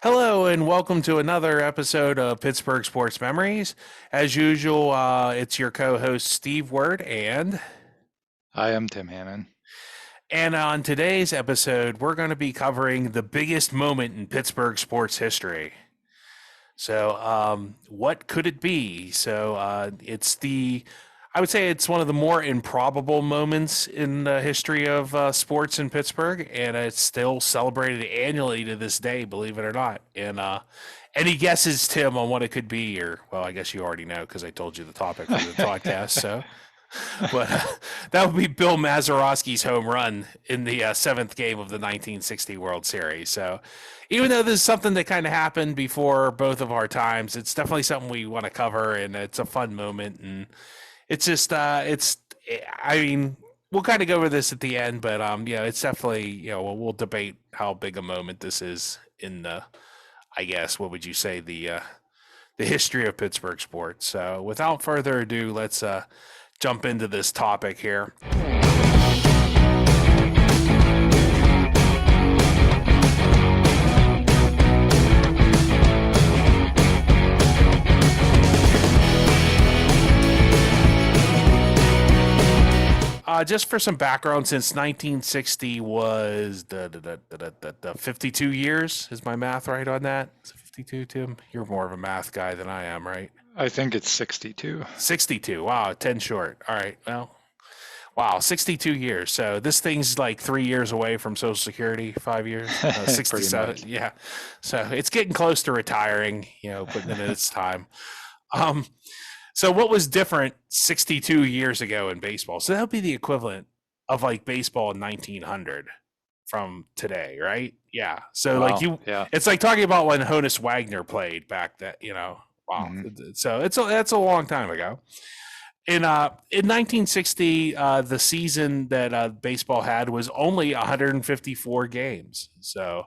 Hello and welcome to another episode of Pittsburgh Sports Memories. As usual, it's your co-host Steve Word I am Tim Hannon. and on today's episode, we're going to be covering the biggest moment in Pittsburgh sports history. So, what could it be? I would say it's one of the more improbable moments in the history of sports in Pittsburgh, and it's still celebrated annually to this day, believe it or not. And any guesses, Tim, on what it could be? Or, well, I guess you already know because I told you the topic for the podcast. So, but that would be Bill Mazeroski's home run in the seventh game of the 1960 World Series. So, even though this is something that kind of happened before both of our times, it's definitely something we want to cover, and it's a fun moment. And it's just, I mean, we'll kind of go over this at the end, but it's definitely, we'll debate how big a moment this is in the, I guess, what would you say, the history of Pittsburgh sports. So, without further ado, let's jump into this topic here. Just for some background, since 1960 was the 52 years. Is my math right on that? Is it 52, Tim? You're more of a math guy than I am, right? I think it's 62. 62. Wow, 10 short. All right. Well, wow, 62 years. So this thing's like 3 years away from Social Security, 5 years, Pretty 67. much. Yeah. So it's getting close to retiring, putting it in its time. Um, so what was different 62 years ago in baseball? So that would be the equivalent of like baseball in 1900 from today, right? Yeah. So like Wow. Yeah. it's like talking about when Honus Wagner played back wow. hmm So that's a long time ago. In 1960, the season that baseball had was only 154 games. So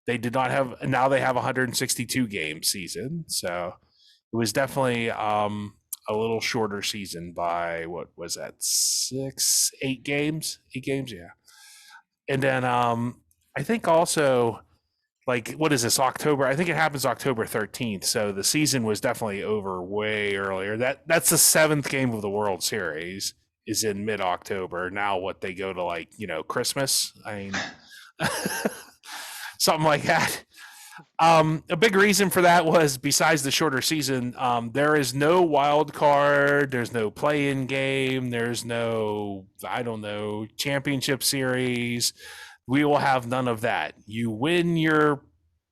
they did not have. Now they have 162 game season. So it was definitely a little shorter season by what was that, 8 games, yeah. And then I think also, like, what is this, October? I think it happens October 13th. So the season was definitely over way earlier. That's the seventh game of the World Series is in mid October. Now what, they go to, like, Christmas? I mean, something like that. A big reason for that was, besides the shorter season, there is no wild card, there's no play-in game, there's no, I don't know, championship series. We will have none of that. You win your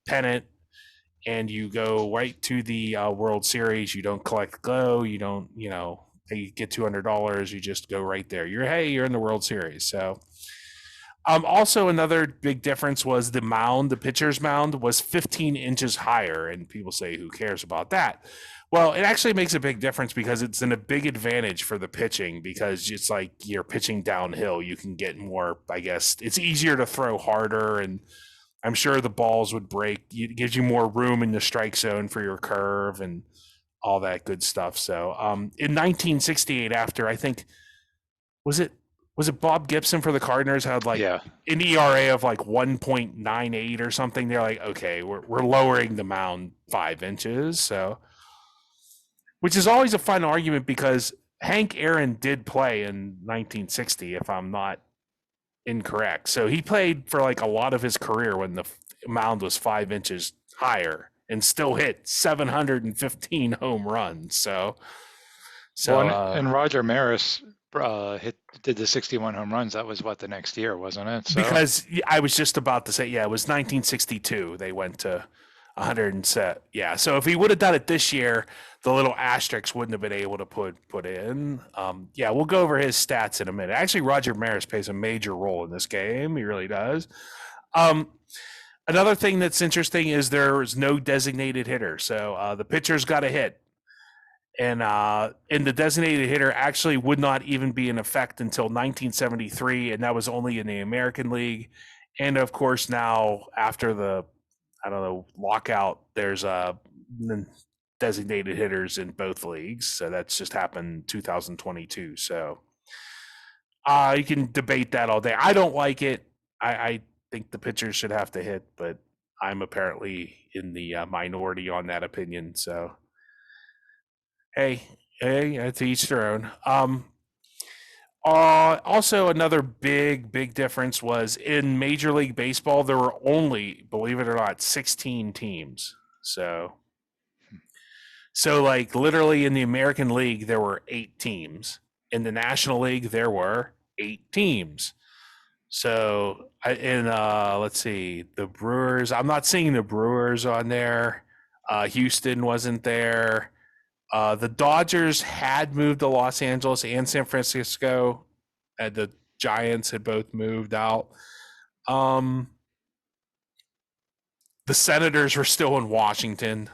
pennant and you go right to the World Series. You don't collect glow. You don't, you get $200. You just go right there. You're in the World Series. So also, another big difference was the mound. The pitcher's mound was 15 inches higher, and people say, "Who cares about that?" Well, it actually makes a big difference because it's a big advantage for the pitching, because it's like you're pitching downhill. You can get more, I guess, it's easier to throw harder, and I'm sure the balls would break. It gives you more room in the strike zone for your curve and all that good stuff. So, in 1968, after, I think, was it was it Bob Gibson for the Cardinals had like Yeah. an ERA of like 1.98 or something. They're like, okay, we're lowering the mound 5 inches. So, which is always a fun argument because Hank Aaron did play in 1960, if I'm not incorrect. So he played for like a lot of his career when the mound was 5 inches higher and still hit 715 home runs. So, Well, so and Roger Maris did the 61 home runs. That was what, the next year, wasn't it? So because I was just about to say, yeah, it was 1962. They went to 100 and set. Yeah. So if he would have done it this year, the little asterisks wouldn't have been able to put in. Yeah, we'll go over his stats in a minute. Actually, Roger Maris plays a major role in this game. He really does. Um, Another thing that's interesting is there is no designated hitter. So the pitcher's got a hit. And the designated hitter actually would not even be in effect until 1973, and that was only in the American League. And of course, now after the, I don't know, lockout, there's designated hitters in both leagues. So that's just happened 2022. So you can debate that all day. I don't like it. I think the pitchers should have to hit, but I'm apparently in the minority on that opinion. So, hey, to each their own. Also, another big difference was in Major League Baseball, there were only, believe it or not, 16 teams. So like literally in the American League, there were 8 teams. In the National League, there were 8 teams. So let's see, the Brewers. I'm not seeing the Brewers on there. Houston wasn't there. The Dodgers had moved to Los Angeles and San Francisco. The Giants had both moved out. The Senators were still in Washington.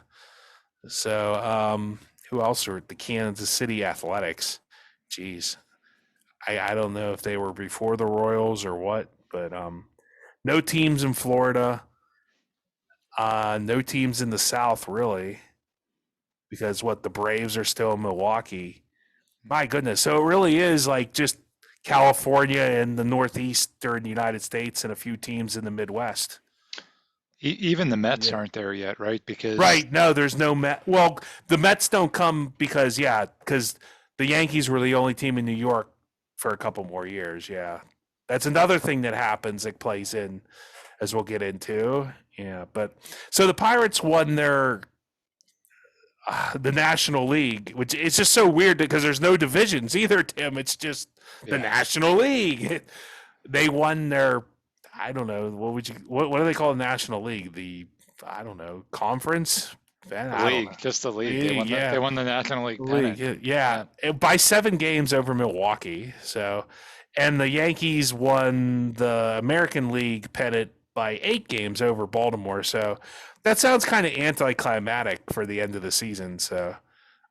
So who else were the Kansas City Athletics? Jeez, I don't know if they were before the Royals or what, but no teams in Florida. No teams in the South really, because the Braves are still in Milwaukee. My goodness, so it really is like just California and the Northeastern United States and a few teams in the Midwest. Even the Mets aren't there yet, right? Because right, no, there's no Met. Well, the Mets don't come because the Yankees were the only team in New York for a couple more years. Yeah, that's another thing that happens that plays in, as we'll get into. Yeah, but so the Pirates won the National League, which it's just so weird because there's no divisions either, Tim. It's just the National League. They won their, I don't know, what do they call the National League? I don't know, conference? Just the league. They won the National League pennant. Yeah, by 7 games over Milwaukee. So, and the Yankees won the American League pennant by 8 games over Baltimore. So that sounds kind of anticlimactic for the end of the season. So,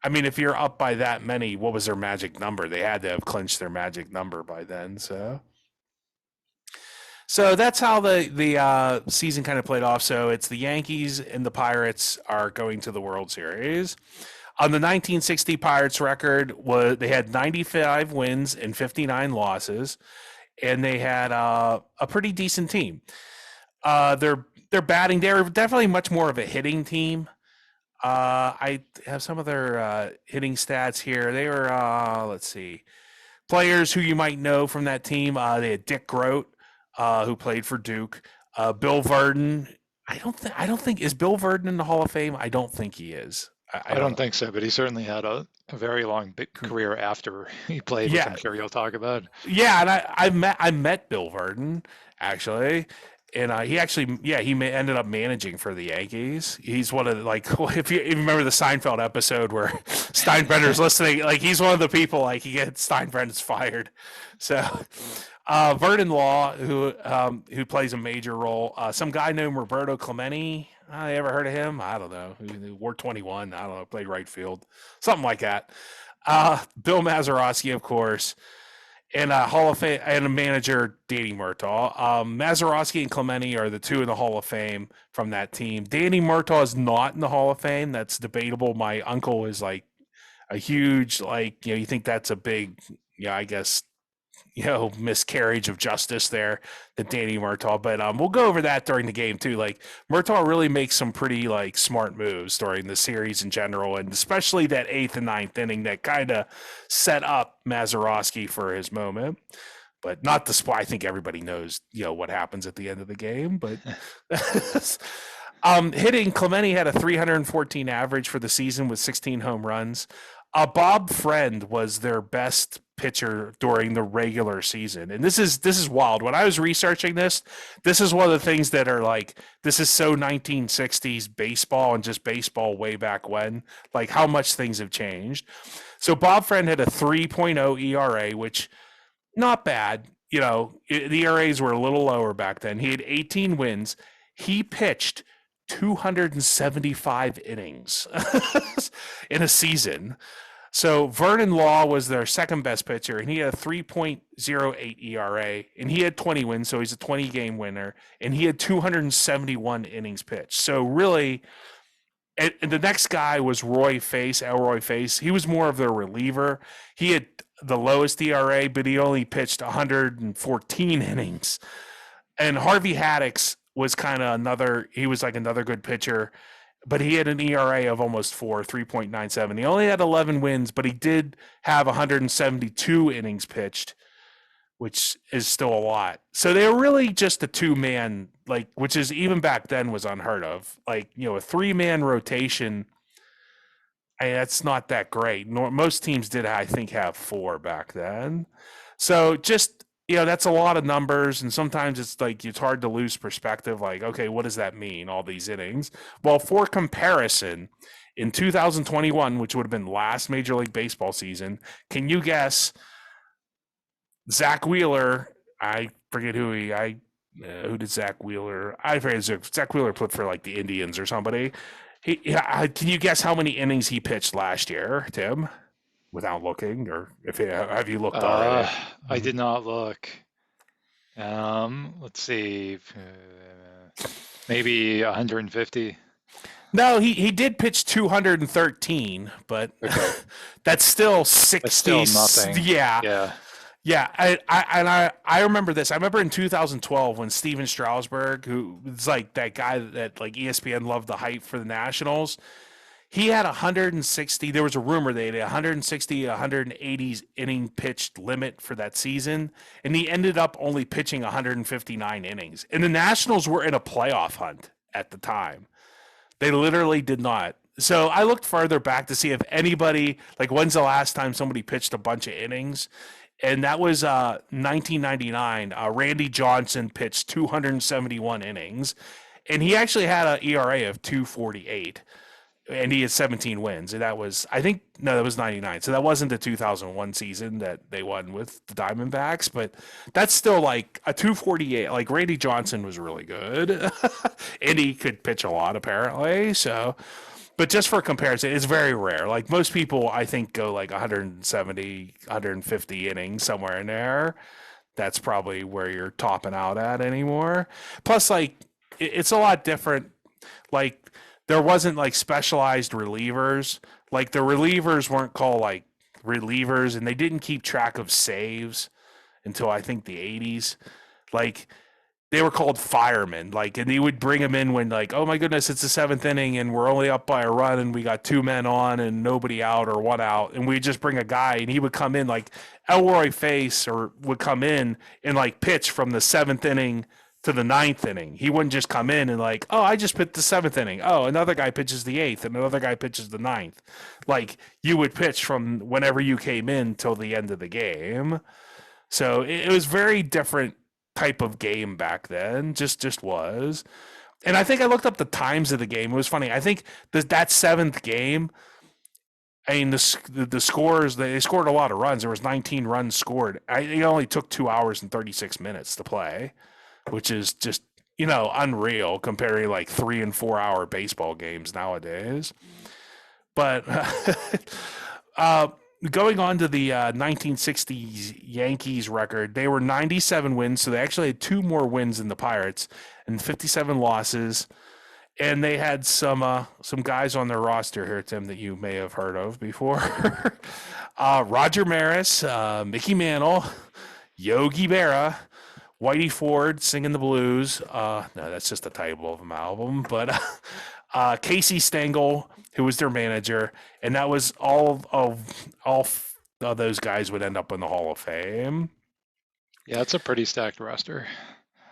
I mean, if you're up by that many, what was their magic number? They had to have clinched their magic number by then. So that's how the season kind of played off. So it's the Yankees and the Pirates are going to the World Series. On the 1960 Pirates record, they had 95 wins and 59 losses, and they had a pretty decent team. Their batting, they were definitely much more of a hitting team. I have some of their hitting stats here. They were, let's see, players who you might know from that team. They had Dick Groat, who played for Duke. Bill Verdon. I don't think is Bill Verdon in the Hall of Fame. I don't think he is. I don't think so, but he certainly had a very long big career after he played, which I'm sure you'll talk about. Yeah, and I met Bill Verdon actually. And he actually, ended up managing for the Yankees. He's one of if you remember the Seinfeld episode where Steinbrenner's listening, he's one of the people he gets Steinbrenner's fired. So Verdon Law, who plays a major role, some guy named Roberto Clemente. I ever heard of him? I don't know. He wore 21. I don't know. Played right field, something like that. Bill Mazeroski, of course. And Hall of Fame and a manager, Danny Murtaugh. Mazeroski and Clemente are the two in the Hall of Fame from that team. Danny Murtaugh is not in the Hall of Fame. That's debatable. My uncle is a huge, you think that's a big, I guess, miscarriage of justice there, that Danny Murtaugh. But we'll go over that during the game too. Murtaugh really makes some pretty smart moves during the series in general, and especially that 8th and 9th inning that kind of set up Mazeroski for his moment. But not the I think everybody knows what happens at the end of the game. But hitting, Clemente had a 314 average for the season with 16 home runs. Bob Friend was their best pitcher during the regular season. And this is wild. When I was researching this is one of the things that are this is so 1960s baseball and just baseball way back when, how much things have changed. So Bob Friend had a 3.0 ERA, which not bad. The ERAs were a little lower back then. He had 18 wins. He pitched 275 innings in a season. So Vernon Law was their second best pitcher, and he had a 3.08 ERA, and he had 20 wins, so he's a 20-game winner, and he had 271 innings pitched. So really, and the next guy was Elroy Face. He was more of their reliever. He had the lowest ERA, but he only pitched 114 innings. And Harvey Haddix was kind of another. He was like another good pitcher, but he had an ERA of almost 3.97. He only had 11 wins, but he did have 172 innings pitched, which is still a lot. So they were really just a 2-man, like, which is even back then was unheard of. Like, a 3-man rotation. That's not that great. Most teams did, I think, have 4 back then. So just, that's a lot of numbers. And sometimes it's like, it's hard to lose perspective. Like, okay, what does that mean? All these innings. Well, for comparison, in 2021, which would have been last Major League Baseball season, can you guess Zach Wheeler? I forget who who did Zach Wheeler? I forget. Zach Wheeler put for like the Indians or somebody. Can you guess how many innings he pitched last year, Tim? Without looking, or have you looked already? I did not look. Let's see. Maybe 150. No, he did pitch 213, but okay. That's still 60. That's still nothing. Yeah. Yeah, I remember this. I remember in 2012 when Steven Strasburg, who was like that guy that like ESPN loved the hype for the Nationals, he had 160. There was a rumor they had 160, 180 inning pitched limit for that season, and he ended up only pitching 159 innings. And the Nationals were in a playoff hunt at the time. They literally did not. So I looked further back to see if anybody, like, when's the last time somebody pitched a bunch of innings? And that was 1999. Randy Johnson pitched 271 innings, and he actually had an ERA of 2.48, and he had 17 wins. And that was, that was 99. So that wasn't the 2001 season that they won with the Diamondbacks, but that's still like a 2.48. Like, Randy Johnson was really good, and he could pitch a lot apparently. So. But just for comparison, it's very rare. Like, most people, I think, go like 170, 150 innings, somewhere in there. That's probably where you're topping out at anymore. Plus, like, it's a lot different. Like, there wasn't like specialized relievers. Like, the relievers weren't called like relievers, and they didn't keep track of saves until I think the 80s. Like, they were called firemen, like, and he would bring them in when, like, oh my goodness, it's the 7th inning and we're only up by a run and we got 2 men on and nobody out or 1 out, and we just bring a guy, and he would come in like Elroy Face, or would come in and like pitch from the 7th inning to the 9th inning. He wouldn't just come in and like, oh, I just pitched the 7th inning. Oh, another guy pitches the 8th and another guy pitches the 9th. Like, you would pitch from whenever you came in till the end of the game. So it was very different type of game back then, just was. And I think I looked up the times of the game. It was funny. I think that 7th game, I mean, the scores, they scored a lot of runs. There was 19 runs scored. It only took 2 hours and 36 minutes to play, which is just, unreal comparing like 3 and 4 hour baseball games nowadays. But going on to the 1960s Yankees record, they were 97 wins, so they actually had 2 more wins than the Pirates, and 57 losses. And they had some guys on their roster here, Tim, that you may have heard of before. Roger Maris, Mickey Mantle, Yogi Berra, Whitey Ford singing the blues. No, that's just the title of an album. But Casey Stengel, who was their manager, and that was all of those guys would end up in the Hall of Fame. Yeah, it's a pretty stacked roster.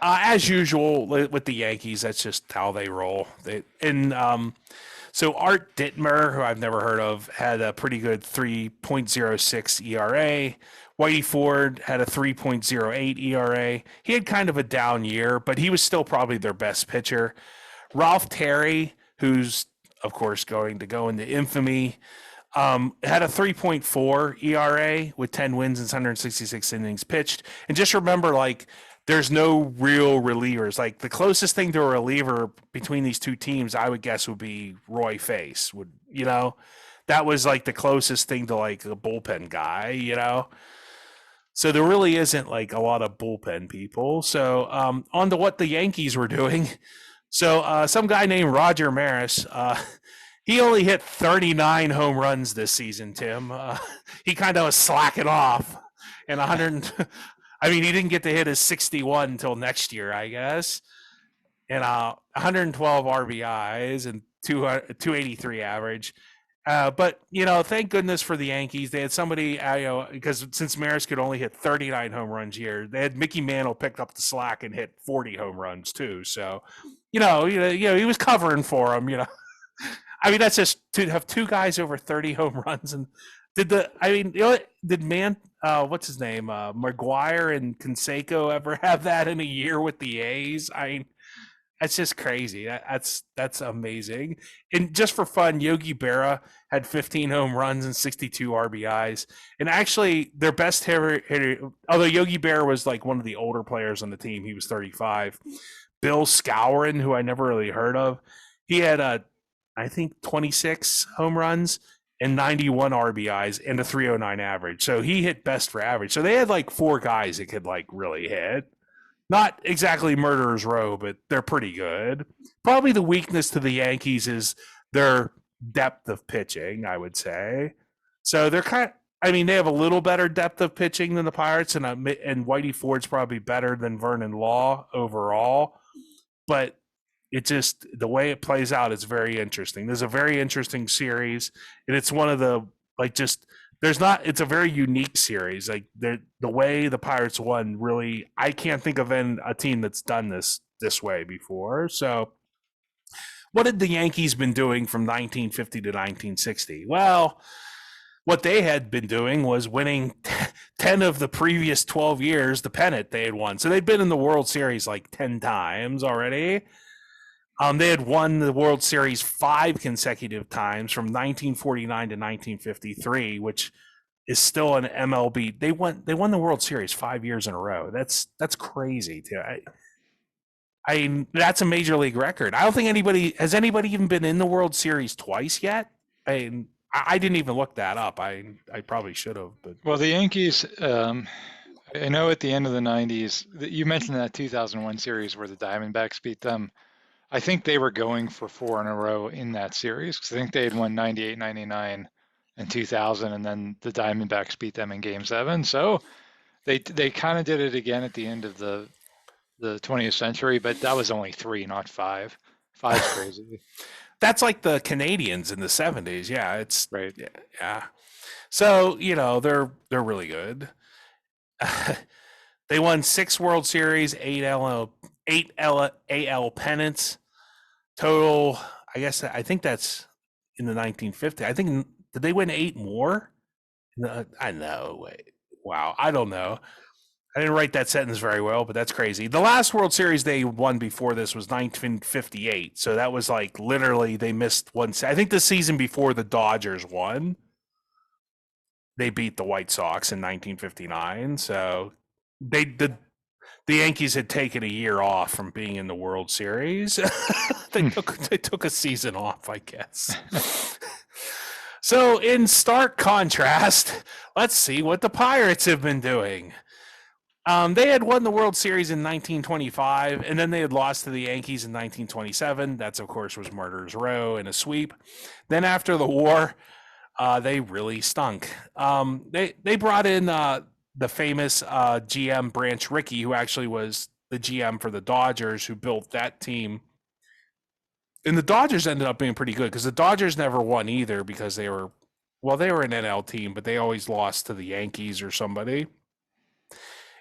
As usual with the Yankees, that's just how they roll. So Art Dittmer, who I've never heard of, had a pretty good 3.06 ERA. Whitey Ford had a 3.08 ERA. He had kind of a down year, but he was still probably their best pitcher. Ralph Terry, who's of course going to go into infamy, had a 3.4 ERA with 10 wins and 166 innings pitched. And just remember, like, there's no real relievers. Like, the closest thing to a reliever between these two teams, I would guess, would be Roy Face. That was like the closest thing to like a bullpen guy, So there really isn't like a lot of bullpen people. So on to what the Yankees were doing. So some guy named Roger Maris, he only hit 39 home runs this season, Tim. He kind of was slacking off. And 100, he didn't get to hit his 61 until next year, I guess. and 112 RBIs and 283 average. But thank goodness for the Yankees. They had somebody, because since Maris could only hit 39 home runs a year, they had Mickey Mantle picked up the slack and hit 40 home runs too. So, he was covering for him. I mean, that's just to have two guys over 30 home runs. And what's his name, Maguire and Canseco ever have that in a year with the A's? I mean, that's just crazy. That's amazing. And just for fun, Yogi Berra had 15 home runs and 62 RBIs. And actually, their best hitter, although Yogi Berra was like one of the older players on the team, he was 35. Bill Skowron, who I never really heard of, he had I think 26 home runs and 91 RBIs and a 309 average. So he hit best for average. So they had like four guys that could like really hit. Not exactly murderer's row, but they're pretty good. Probably the weakness to the Yankees is their depth of pitching, I would say. So they're they have a little better depth of pitching than the Pirates, and Whitey Ford's probably better than Vernon Law overall. But it just, the way it plays out is very interesting. There's a very interesting series, and it's one of the, it's a very unique series. Like the way the Pirates won, really, I can't think of a team that's done this way before. So what had the Yankees been doing from 1950 to 1960? Well, what they had been doing was winning 10 of the previous 12 years, the pennant they had won. So they'd been in the World Series like 10 times already. They had won the World Series 5 consecutive times from 1949 to 1953, which is still an MLB. They won the World Series 5 years in a row. That's crazy too. That's a major league record. I don't think anybody even been in the World Series twice yet. I didn't even look that up. I probably should have. But well, the Yankees. I know at the end of the 90s, you mentioned that 2001 series where the Diamondbacks beat them. I think they were going for 4 in a row in that series because I think they had won 98, 99, and 2000, and then the Diamondbacks beat them in Game 7. So they kind of did it again at the end of the 20th century, but that was only 3, not 5. 5's crazy. That's like the Canadians in the 70s. Yeah, it's right. Yeah. So they're really good. They won 6 World Series, 8 AL pennants. Total, I think that's in the 1950s. I think, did they win 8 more? No, I know. Wait, wow, I don't know. I didn't write that sentence very well, but that's crazy. The last World Series they won before this was 1958. So that was like literally they missed one. I think the season before the Dodgers won, they beat the White Sox in 1959. So the Yankees had taken a year off from being in the World Series. They took a season off, I guess. So in stark contrast, let's see what the Pirates have been doing. They had won the World Series in 1925, and then they had lost to the Yankees in 1927. That's, of course, was Murderers Row in a sweep. Then after the war, they really stunk. They brought in the famous GM Branch Rickey, who actually was the GM for the Dodgers, who built that team. And the Dodgers ended up being pretty good because the Dodgers never won either because they were an NL team, but they always lost to the Yankees or somebody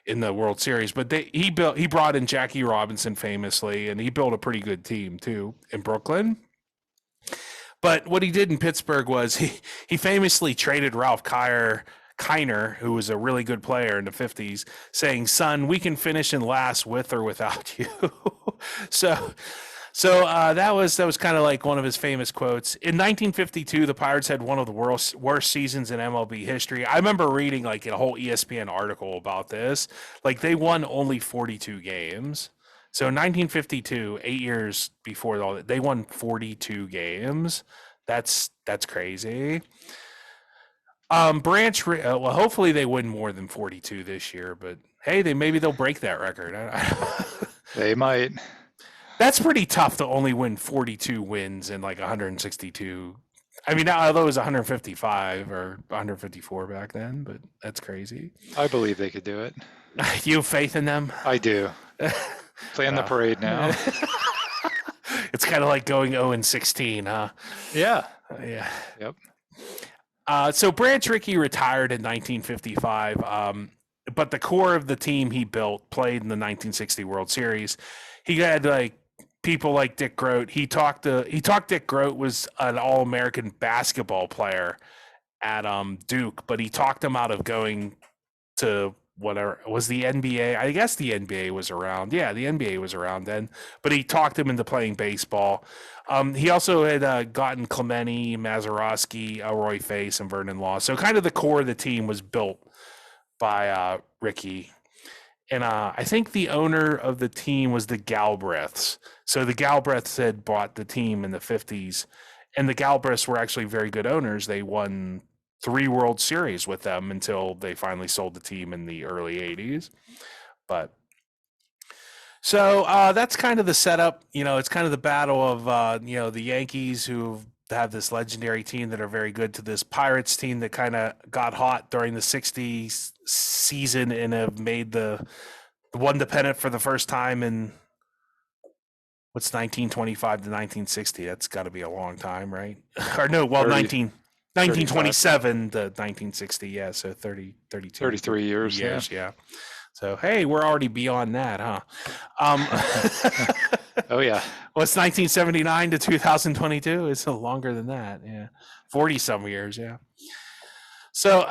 in the World Series. But he brought in Jackie Robinson famously, and he built a pretty good team too in Brooklyn. But what he did in Pittsburgh was he famously traded Ralph Kiner, who was a really good player in the 50s, saying, "Son, we can finish in last with or without you." So that was kind of like one of his famous quotes. In 1952, the Pirates had one of the worst seasons in MLB history. I remember reading like a whole ESPN article about this. Like they won only 42 games. So in 1952, 8 years before all that, they won 42 games. That's crazy. Branch, well, hopefully they win more than 42 this year, but hey, maybe they'll break that record. They might. That's pretty tough to only win 42 wins in like 162. I mean, although it was 155 or 154 back then, but that's crazy. I believe they could do it. You have faith in them? I do. Plan the parade now. It's kind of like going 0-16, huh? Yeah. Yeah. Yep. So Branch Rickey retired in 1955, but the core of the team he built played in the 1960 World Series. He had like people like Dick Groat. He talked Dick Groat was an All-American basketball player at Duke, but he talked him out of going to whatever was the NBA. I guess the NBA was around. Yeah, the NBA was around then, but he talked him into playing baseball. He also had gotten Clemente, Mazeroski, Elroy Face, and Vernon Law. So kind of the core of the team was built by Rickey. And I think the owner of the team was the Galbraiths. So the Galbraiths had bought the team in the 50s, and the Galbraiths were actually very good owners. They won 3 World Series with them until they finally sold the team in the early 80s. But so that's kind of the setup. It's kind of the battle of, the Yankees who have this legendary team that are very good to this Pirates team that kind of got hot during the 60s season and have made the one dependent for the first time in what's 1925 to 1960. That's got to be a long time, right? Or no, well, 1927 to 1960. Yeah, so 32. 33 years. Yeah. So, hey, we're already beyond that, huh? Oh, yeah. Well, it's 1979 to 2022. It's longer than that. Yeah. 40-some years, yeah. So,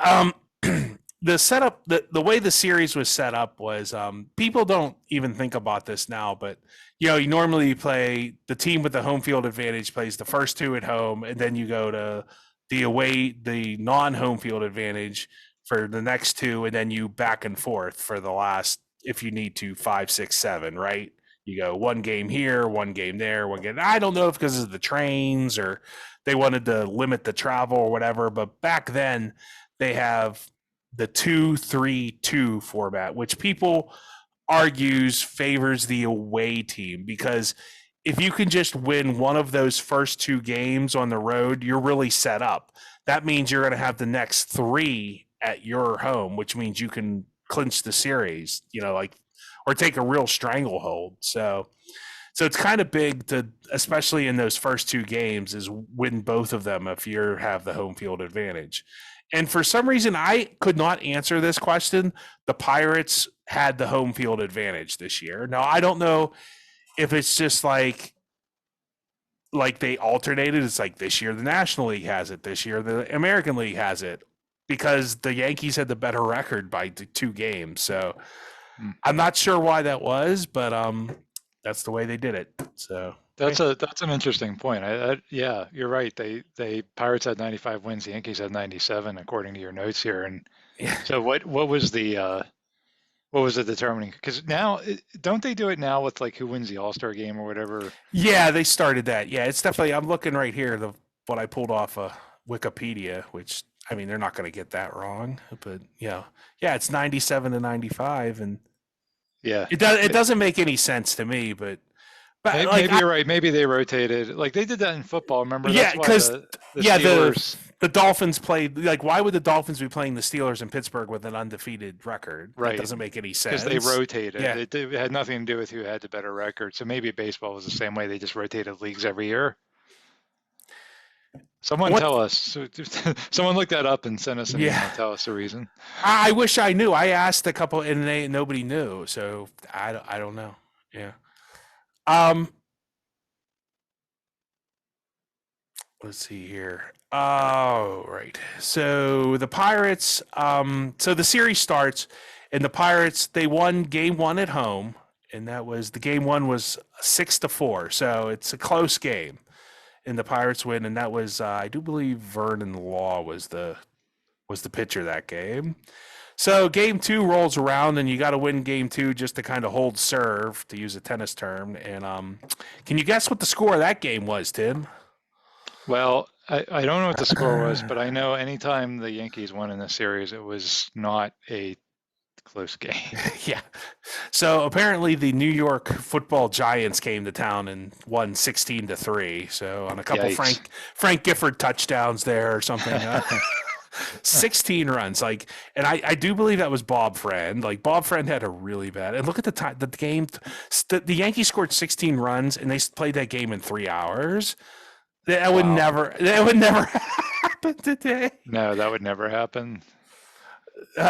the setup, the way the series was set up was people don't even think about this now, but, you normally play the team with the home field advantage plays the first 2 at home, and then you go to the non-home field advantage for the next 2, and then you back and forth for the last, if you need to, 5, 6, 7, right? You go 1 game here, 1 game there, 1 game. I don't know if because of the trains or they wanted to limit the travel or whatever, but back then they have the 2-3-2 format, which people argues favors the away team, because if you can just win one of those first 2 games on the road, you're really set up. That means you're going to have the next 3 at your home, which means you can clinch the series, or take a real stranglehold. So it's kind of big to, especially in those first 2 games, is win both of them if you have the home field advantage. And for some reason, I could not answer this question. The Pirates had the home field advantage this year. Now, I don't know if it's just like they alternated. It's like this year the National League has it, this year the American League has it, because the Yankees had the better record by 2 games. So I'm not sure why that was, but that's the way they did it. So that's an interesting point. Yeah, you're right. They Pirates had 95 wins, the Yankees had 97, according to your notes here. And so what was the determining? Because now, don't they do it now with like who wins the All-Star game or whatever? Yeah, they started that. Yeah, it's definitely. I'm looking right here, what I pulled off Wikipedia, which, I mean, they're not going to get that wrong, but it's 97 to 95, and it doesn't make any sense to me, but maybe you're right. Maybe they rotated, like they did that in football. Remember? Yeah, because the Steelers... Dolphins played. Like, why would the Dolphins be playing the Steelers in Pittsburgh with an undefeated record? Right, that doesn't make any sense. Because they rotated. Yeah. It had nothing to do with who had the better record. So maybe baseball was the same way. They just rotated leagues every year. Someone tell us. Someone look that up and send us an email. Tell us the reason. I wish I knew. I asked a couple, and nobody knew. So I don't know. Yeah. Let's see here. Oh, right. So the Pirates. So the series starts, and the Pirates, they won game 1 at home, and that was, the game 1 was 6-4. So it's a close game. And the Pirates win, and that was, I do believe, Vernon Law was the pitcher that game. So game 2 rolls around, and you got to win game 2 just to kind of hold serve, to use a tennis term. And can you guess what the score of that game was, Tim? Well, I don't know what the score was, but I know anytime the Yankees won in the series, it was not a close game. Yeah. So apparently the New York Football Giants came to town and won 16-3. So on a couple Frank Gifford touchdowns there or something. 16 runs. Like, and I do believe that was Bob Friend. Like, Bob Friend had a really bad. And look at the time, the game, the Yankees scored 16 runs and they played that game in 3 hours. Wow. That would never happen today. No, that would never happen.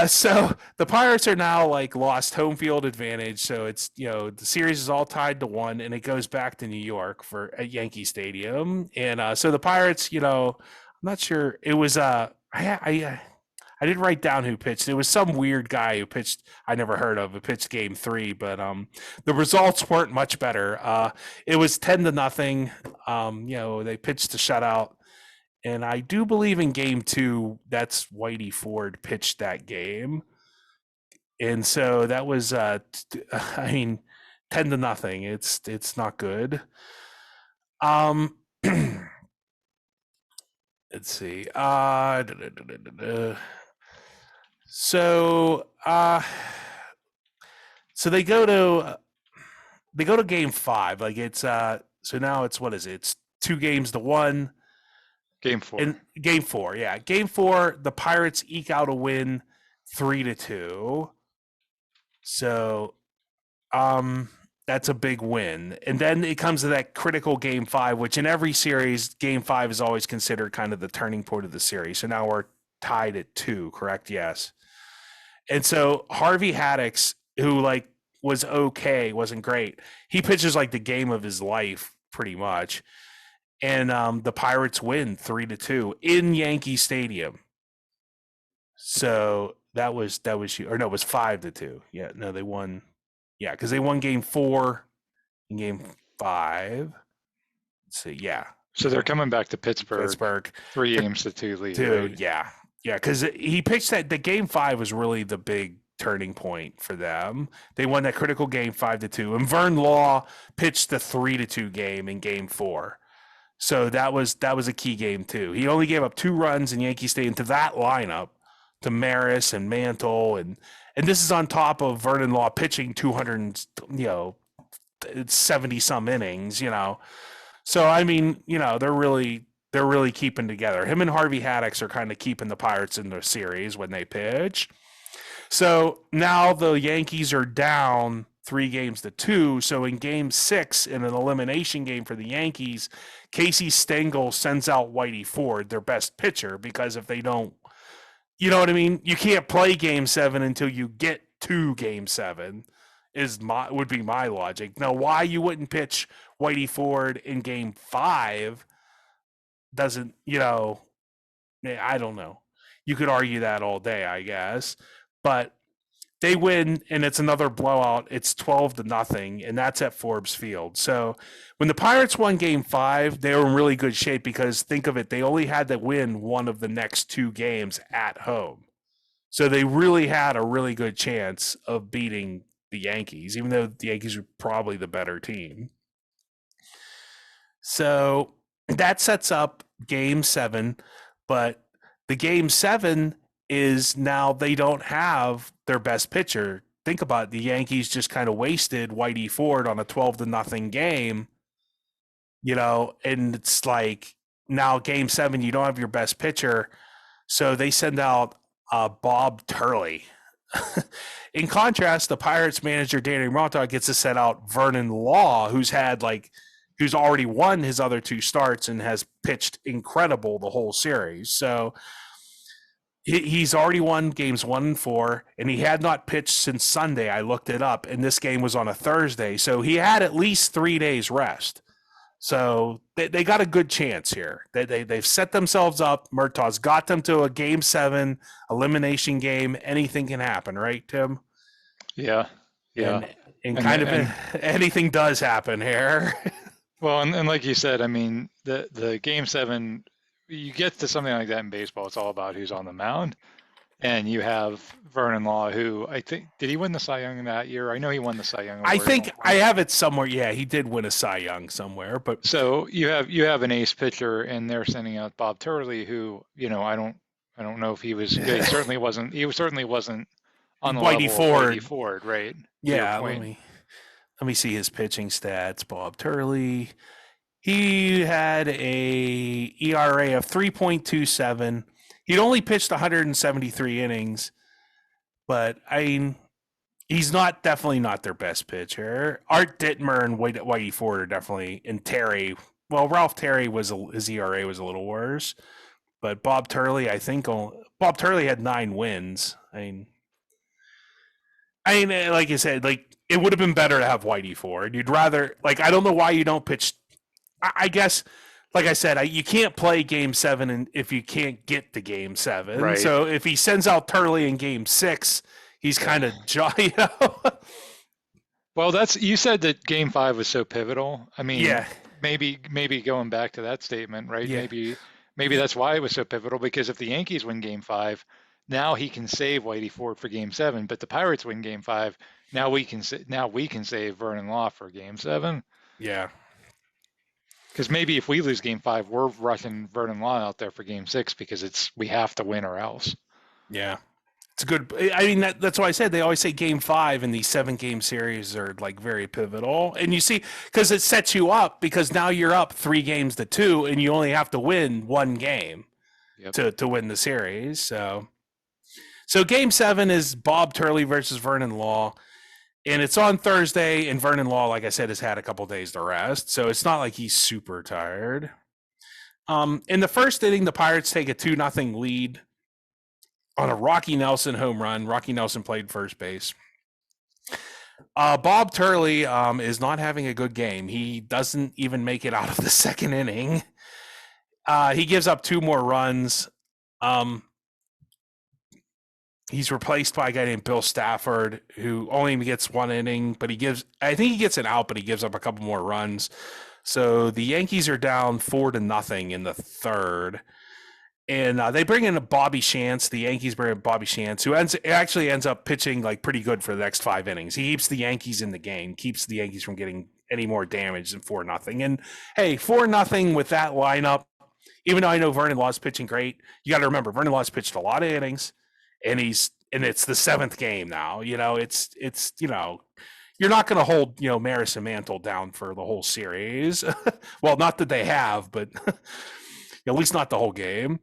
So the Pirates are now like lost home field advantage. So it's, the series is all tied to 1 and it goes back to New York at Yankee Stadium. And so the Pirates, I'm not sure. It was, I didn't write down who pitched. It was some weird guy who pitched I never heard of, who pitched game 3, but the results weren't much better. It was 10-0. They pitched a shutout. And I do believe in game 2, that's Whitey Ford pitched that game. And so that was I mean 10-0. It's not good. Let's see. So they go to game 5. Like it's so now it's what is it? It's 2-1. Game 4. In game 4, yeah. Game 4, the Pirates eke out a win 3-2. So that's a big win. And then it comes to that critical game 5, which in every series, game 5 is always considered kind of the turning point of the series. So now we're tied at 2, correct? Yes. And so Harvey Haddix, who was okay, wasn't great. He pitches like the game of his life pretty much. And the Pirates win 3-2 in Yankee Stadium. So that was or no, it was 5-2. Yeah, no, they won. Yeah, because they won game 4 and game 5. So yeah. So they're coming back to Pittsburgh. 3-2 lead. Dude, right? Yeah, because he pitched that. The game 5 was really the big turning point for them. They won that critical game 5-2, and Vern Law pitched the 3-2 game in game 4. So that was a key game too. He only gave up 2 runs in Yankee Stadium to that lineup, to Maris and Mantle, and this is on top of Vernon Law pitching 270 some innings. So I mean, they're really keeping together. Him and Harvey Haddix are kind of keeping the Pirates in the series when they pitch. So now the Yankees are down 3-2. So in game 6, in an elimination game for the Yankees, Casey Stengel sends out Whitey Ford, their best pitcher, because if they don't, you know what I mean? You can't play game 7 until you get to game 7 would be my logic. Now, why you wouldn't pitch Whitey Ford in game 5 doesn't, I don't know. You could argue that all day, I guess. But they win, and it's another blowout. It's 12-0, and that's at Forbes Field. So when the Pirates won game 5, they were in really good shape because, think of it, they only had to win one of the next 2 games at home. So they really had a really good chance of beating the Yankees, even though the Yankees were probably the better team. So that sets up game 7, but the game 7 is now they don't have their best pitcher. Think about it. The Yankees just kind of wasted Whitey Ford on a 12-0 game, and it's like now game 7, you don't have your best pitcher. So they send out Bob Turley. In contrast, the Pirates manager, Danny Montauk, gets to set out Vernon Law, who's already won his other 2 starts and has pitched incredible the whole series. So he's already won games 1 and 4, and he had not pitched since Sunday. I looked it up, and this game was on a Thursday. So he had at least 3 days rest. So they got a good chance here. They've set themselves up. Murtaugh's got them to a game 7 elimination game. Anything can happen, right, Tim? Yeah. And anything does happen here. Well, and like you said, I mean, the game 7, you get to something like that in baseball, it's all about who's on the mound. And you have Vernon Law, who I think, did he win the Cy Young that year? I know he won the Cy Young award. I think I have it somewhere. Yeah, he did win a Cy Young somewhere. But so you have an ace pitcher, and they're sending out Bob Turley, who I don't know if he was good. He certainly wasn't. He certainly wasn't on the level of Whitey Ford, right? Yeah. Let me see his pitching stats. Bob Turley. He had a ERA of 3.27. He'd only pitched 173 innings, but I mean, he's definitely not their best pitcher. Art Dittmer and Whitey Ford are definitely, and Terry. Well, Ralph Terry his ERA was a little worse, but Bob Turley, I think Bob Turley had 9 wins. Like you said, like it would have been better to have Whitey Ford. You'd rather, like, I don't know why you don't pitch. I guess, like I said, you can't play Game 7 if you can't get to Game 7. Right. So if he sends out Turley in Game 6, he's kind of, Well, you said that Game 5 was so pivotal. I mean, yeah, maybe going back to that statement, right? Yeah. Maybe that's why it was so pivotal, because if the Yankees win Game 5, now he can save Whitey Ford for Game 7. But the Pirates win Game 5, now we can save Vernon Law for Game 7. Yeah. Because maybe if we lose Game 5, we're rushing Vernon Law out there for Game 6 because we have to win or else. Yeah. It's a good. I mean, that's why I said they always say Game 5 in these 7-game series are like very pivotal, and you see, because it sets you up, because now you're up 3-2, and you only have to win 1 game to win the series. So Game 7 is Bob Turley versus Vernon Law, and it's on Thursday. And Vernon Law, like I said, has had a couple days to rest, so it's not like he's super tired. In the first inning, the Pirates take a 2-0 lead on a Rocky Nelson home run. Rocky Nelson played first base. Bob Turley is not having a good game. He doesn't even make it out of the second inning. He gives up 2 more runs. He's replaced by a guy named Bill Stafford, who only gets 1 inning, but I think he gets an out, but he gives up a couple more runs. So the Yankees are down 4-0 in the third. And they bring in Bobby Shantz. The Yankees bring in Bobby Shantz, who ends up pitching like pretty good for the next 5 innings. He keeps the Yankees in the game, keeps the Yankees from getting any more damage than 4-0. And hey, 4-0 with that lineup, even though I know Vernon Law's pitching great, you got to remember Vernon Law's pitched a lot of innings, and it's the 7th game now. It's you're not going to hold Maris and Mantle down for the whole series. Well, not that they have, but at least not the whole game.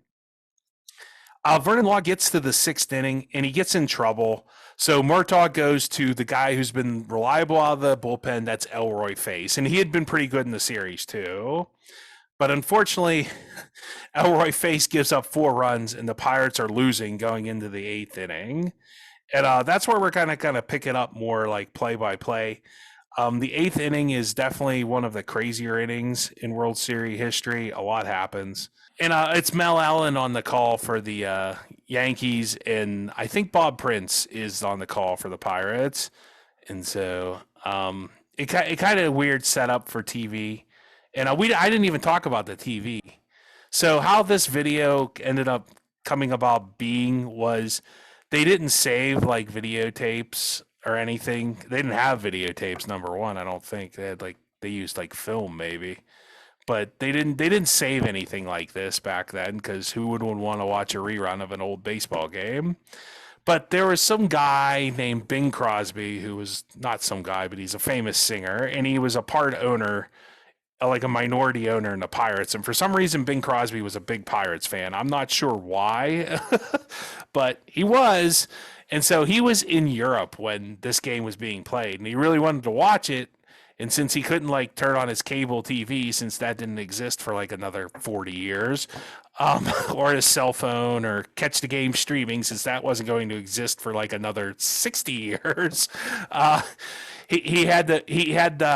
Vernon Law gets to the 6th inning, and he gets in trouble. So Murtaugh goes to the guy who's been reliable out of the bullpen. That's Elroy Face, and he had been pretty good in the series too. But unfortunately, Elroy Face gives up 4 runs, and the Pirates are losing going into the 8th inning. And that's where we're kind of picking up more like play-by-play. The 8th inning is definitely one of the crazier innings in World Series history. A lot happens. And it's Mel Allen on the call for the Yankees, and I think Bob Prince is on the call for the Pirates. And so it kind of weird setup for TV. And I didn't even talk about the TV. So how this video ended up coming about being was they didn't save like videotapes or anything. They didn't have videotapes, number one, I don't think. They used like film maybe. But they didn't save anything like this back then, because who would want to watch a rerun of an old baseball game? But there was some guy named Bing Crosby, who was not some guy, but he's a famous singer, and he was a part owner, like a minority owner in the Pirates. And for some reason, Bing Crosby was a big Pirates fan. I'm not sure why, but he was. And so he was in Europe when this game was being played, and he really wanted to watch it. And since he couldn't like turn on his cable TV, since that didn't exist for like another 40 years, or his cell phone, or catch the game streaming, since that wasn't going to exist for like another 60 years, he had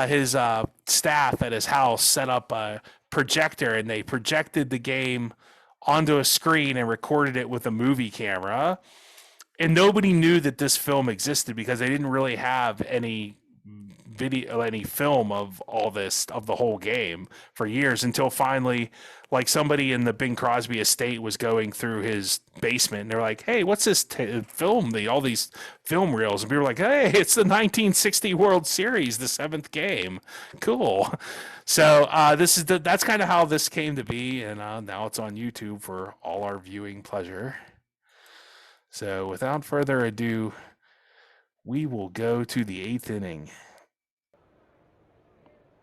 his staff at his house set up a projector, and they projected the game onto a screen and recorded it with a movie camera. And nobody knew that this film existed because they didn't really have any film of all this, of the whole game, for years, until finally like somebody in the Bing Crosby estate was going through his basement, and they're like, hey, what's this film, all these film reels? And people were like, hey, it's the 1960 World Series, the 7th game. Cool. So that's kind of how this came to be, and now it's on YouTube for all our viewing pleasure. So without further ado, we will go to the 8th inning.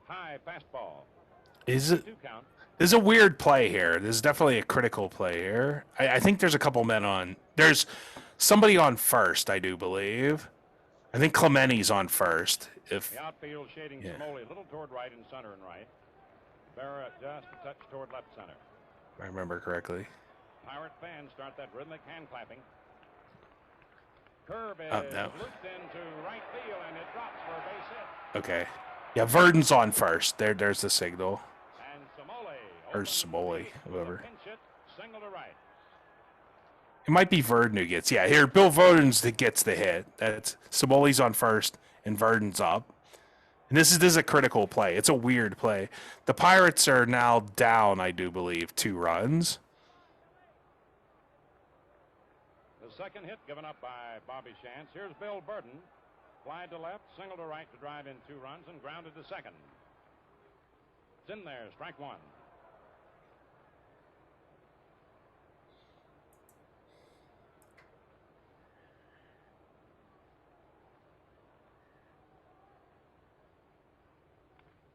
High fastball. Is it? There's a weird play here. There's definitely a critical play here. I think there's a couple men on. There's somebody on first, I do believe. I think Clementi's on first. If The outfield shading Smoley a little toward right and center and right. Barra just a touch toward left center. I remember correctly. Pirate fans start that rhythmic hand clapping. Curve is No. looped into right field and it drops for a base hit. Okay. Yeah, Verdon's on first. There's the signal. And Smoley. Or Smoley, whoever. Pinch hit, single to right. It might be Verdon who gets. Yeah, here Bill Verdon's that gets the hit. That's Smoley's on first and Verdon's up. And this is a critical play. It's a weird play. The Pirates are now down, I do believe, 2 runs. The second hit given up by Bobby Shantz. Here's Bill Burton. Fly to left, single to right to drive in 2 runs and grounded to second. It's in there, strike 1.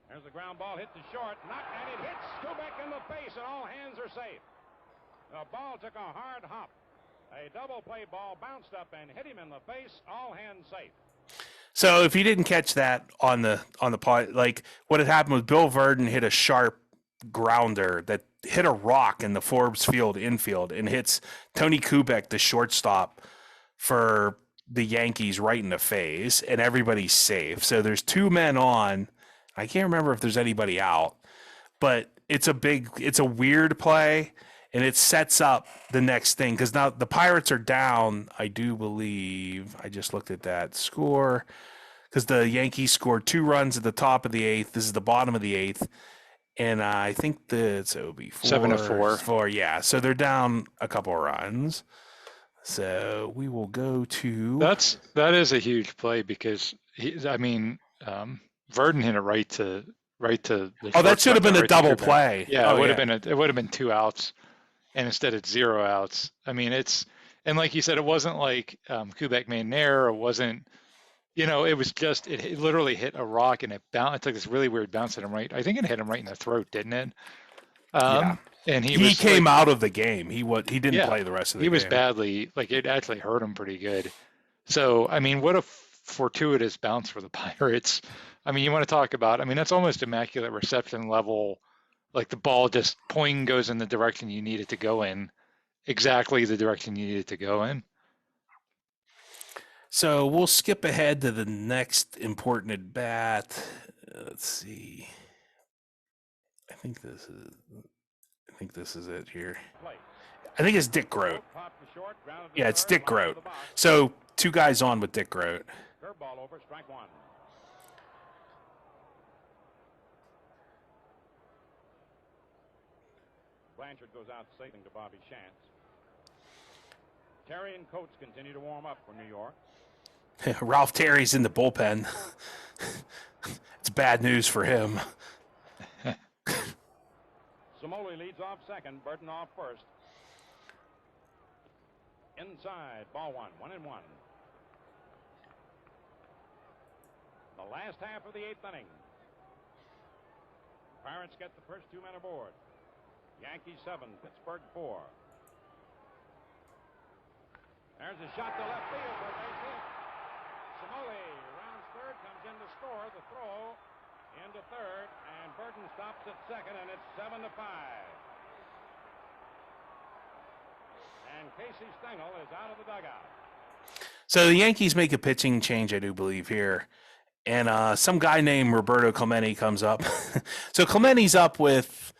There's the ground ball hit to short, knocked, and it hits Kubek in the face, and all hands are safe. The ball took a hard hop. A double play ball bounced up and hit him in the face, all hands safe. So if you didn't catch that on the pod, like what had happened was Bill Verdon hit a sharp grounder that hit a rock in the Forbes Field infield and hits Tony Kubek, the shortstop for the Yankees, right in the face, and everybody's safe. So there's 2 men on. I can't remember if there's anybody out, but it's a weird play, and it sets up the next thing because now the Pirates are down, I do believe. I just looked at that score because the Yankees scored 2 runs at the top of the 8th. This is the bottom of the 8th, and I think so it'll be 7-4. 4, yeah. So they're down a couple runs. So we will go to That is a huge play because Verdon hit it right to the that should have been a right to double Kubek. play. Yeah, Oh, it would have been 2 outs, and instead it's 0 outs. I mean, and like you said, it wasn't like Kubek made an error. It wasn't, it was just it literally hit a rock and it bounced. It took this really weird bounce at him right. I think it hit him right in the throat, didn't it? Yeah. And he came out of the game. He didn't play the rest of the game. He was badly, like it actually hurt him pretty good. So, I mean, what a fortuitous bounce for the Pirates. I mean, you want to talk about, that's almost immaculate reception level. Like the ball just poing goes in the direction you need it to go in, exactly the direction you need it to go in. So we'll skip ahead to the next important at bat. Let's see. I think this is it here. I think it's Dick Groat. Yeah, it's Dick Groat. So 2 guys on with Dick Groat. Curveball over, strike 1. Blanchard goes out saving to Bobby Shantz. Terry and Coates continue to warm up for New York. Ralph Terry's in the bullpen. It's bad news for him. Smoley leads off second, Burton off first. Inside, ball 1, 1-1. The last half of the 8th inning. Pirates get the first 2 men aboard. Yankees 7, Pittsburgh 4. There's a shot to left field for a base hit. Smoley rounds third, comes in to score. The throw into third, and Burton stops at second, and it's 7-5. And Casey Stengel is out of the dugout. So the Yankees make a pitching change, I do believe, here. And some guy named Roberto Clemente comes up. So Clementi's up with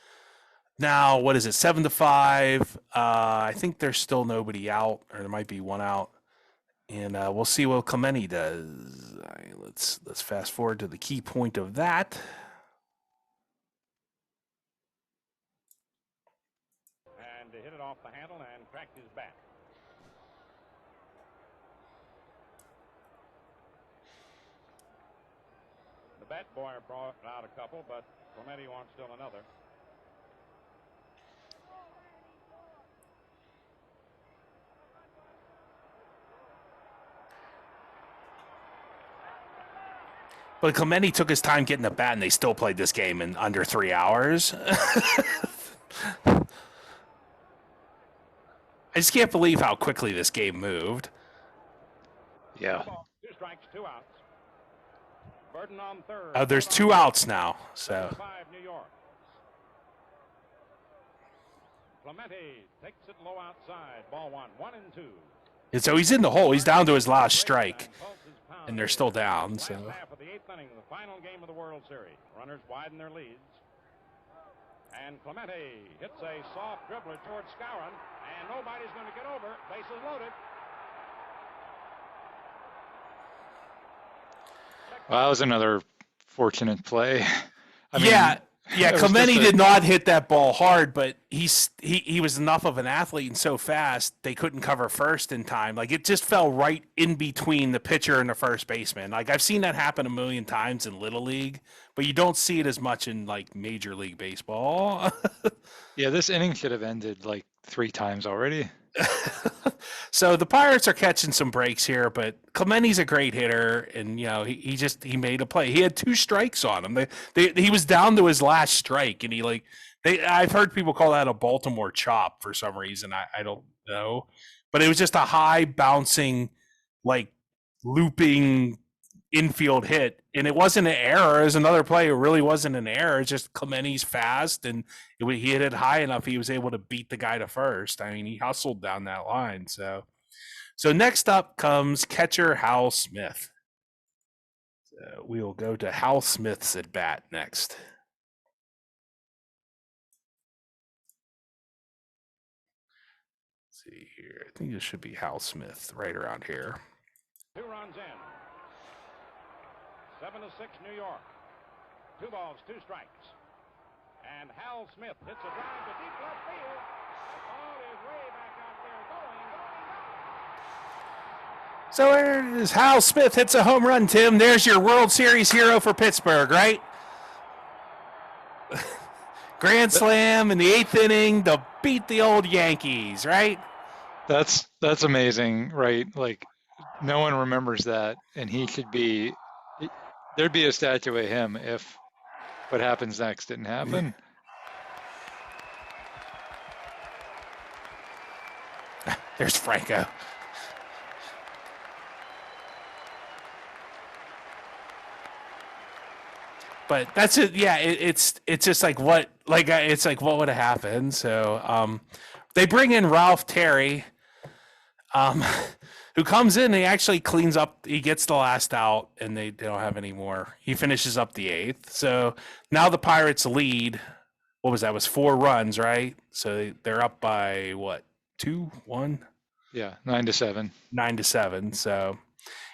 now, 7-5. I think there's still nobody out, or there might be 1 out. And we'll see what Clemente does. All right, let's fast forward to the key point of that. And hit it off the handle and cracked his bat. The bat boy brought out a couple, but Clemente wants still another. But Clemente took his time getting a bat, and they still played this game in under 3 hours. I just can't believe how quickly this game moved. Yeah. 2 strikes, 2 outs. Burden on third. Oh, there's 2 outs now. So 5 New York. Clemente takes it low outside. Ball 1, 1-2. and so he's in the hole. He's down to his last strike, and they're still down. So Last half of the 8th inning, the final game of the World Series. Runners widen their leads. And Clemente hits a soft dribbler towards Skowron, and nobody's going to get over. Bases loaded. Well, that was another fortunate play. I mean, yeah, it was Clemente just a- did not hit that ball hard, but he was enough of an athlete and so fast they couldn't cover first in time. Like it just fell right in between the pitcher and the first baseman. Like I've seen that happen a million times in Little League, but you don't see it as much in like Major League Baseball. Yeah, this inning should have ended like 3 times already. So the Pirates are catching some breaks here, but Clemente's a great hitter, and you know he made a play. He had 2 strikes on him. He was down to his last strike, and I've heard people call that a Baltimore chop for some reason. I don't know, but it was just a high bouncing, like looping infield hit, and it wasn't an error. It was another play. It really wasn't an error. It's just Clemente's fast, and he hit it high enough. He was able to beat the guy to first. I mean, he hustled down that line. So next up comes catcher Hal Smith. So we will go to Hal Smith's at bat next. Let's see here. I think this should be Hal Smith right around here. 2 runs in. 7-6 New York. 2 balls, 2 strikes. And Hal Smith hits a drive to deep left field. The ball is way back out there, going. So there it is. Hal Smith hits a home run, Tim. There's your World Series hero for Pittsburgh, right? Grand slam in the 8th inning to beat the old Yankees, right? That's amazing, right? Like no one remembers that, and he should be. There'd be a statue of him if what happens next didn't happen. There's Franco. But that's it. Yeah, it's just like what what would have happened. So they bring in Ralph Terry, who comes in and he actually cleans up. He gets the last out, and they don't have any more. He finishes up the 8th. So now the Pirates lead. What was that? It was 4 runs, right? So they're up by what? 2, 1? Yeah, 9-7. 9-7. So,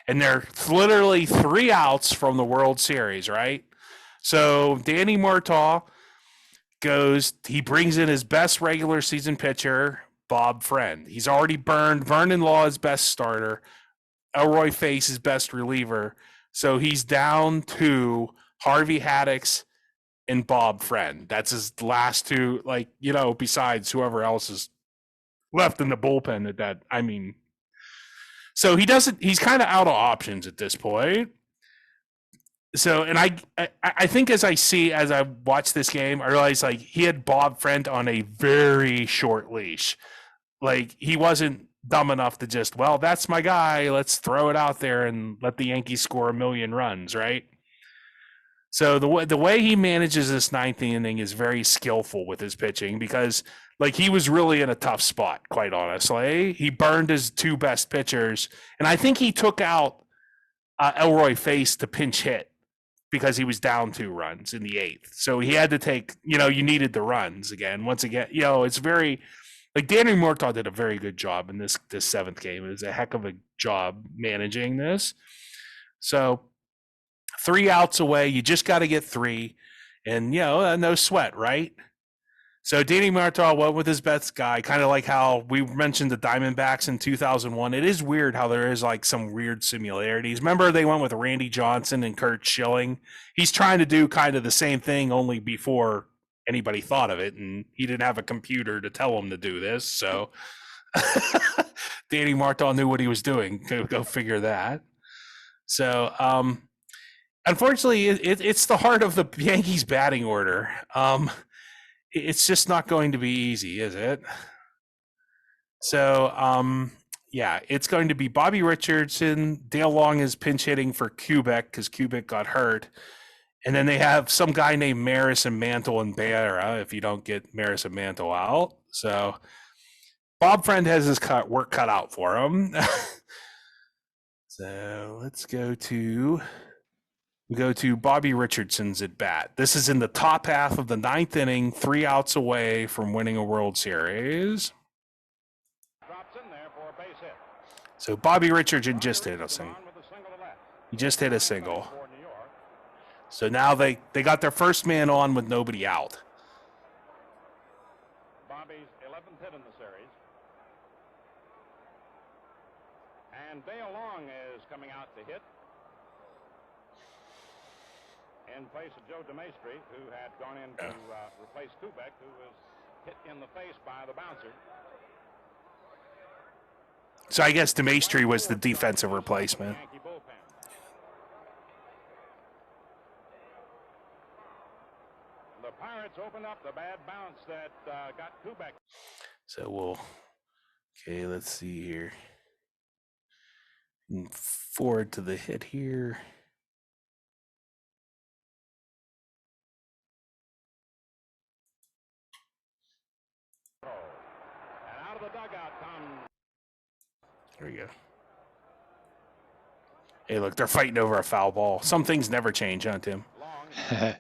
and they're literally 3 outs from the World Series, right? So Danny Murtaugh he brings in his best regular season pitcher, Bob Friend. He's already burned Vernon Law's best starter, Elroy Face's best reliever. So he's down to Harvey Haddix and Bob Friend. That's his last 2, besides whoever else is left in the bullpen at that. I mean, so he's kind of out of options at this point. So, and I think as I watch this game, I realize like he had Bob Friend on a very short leash. Like he wasn't dumb enough to just, well, that's my guy. Let's throw it out there and let the Yankees score 1 million runs, right? So the way he manages this 9th inning is very skillful with his pitching because like he was really in a tough spot, quite honestly. He burned his 2 best pitchers, and I think he took out Elroy Face to pinch hit because he was down 2 runs in the 8th. So he had to take, you needed the runs again. Once again, it's very like Danny Murtaugh did a very good job in this 7th game. It was a heck of a job managing this. So 3 outs away, you just got to get 3, and no sweat, right? So Danny Murtaugh went with his best guy, kind of like how we mentioned the Diamondbacks in 2001. It is weird how there is like some weird similarities. Remember they went with Randy Johnson and Curt Schilling? He's trying to do kind of the same thing, only before anybody thought of it, and he didn't have a computer to tell him to do this. So Danny Murtaugh knew what he was doing. Go figure that. So unfortunately, it's the heart of the Yankees batting order. it's just not going to be easy, is it? So, yeah, it's going to be Bobby Richardson. Dale Long is pinch hitting for Kubek because Kubek got hurt. And then they have some guy named Maris and Mantle and Barra if you don't get Maris and Mantle out. So Bob Friend has his work cut out for him. So let's go to Bobby Richardson's at bat. This is in the top half of the ninth inning, 3 outs away from winning a World Series. Drops in there for a base hit. So Bobby Richardson just hit a single. He just hit a single. For New York. So now they got their first man on with nobody out. Bobby's 11th hit in the series. And Dale Long is coming out to hit in place of Joe DeMaestri, who had gone in to replace Kubek, who was hit in the face by the bouncer. So I guess DeMaestri was the defensive replacement. Yankee bullpen. The Pirates opened up the bad bounce that got Kubek. So okay, let's see here. Forward to the hit here. And out of the dugout comes. There we go. Hey, look, they're fighting over a foul ball. Some things never change, huh, Tim? Long series.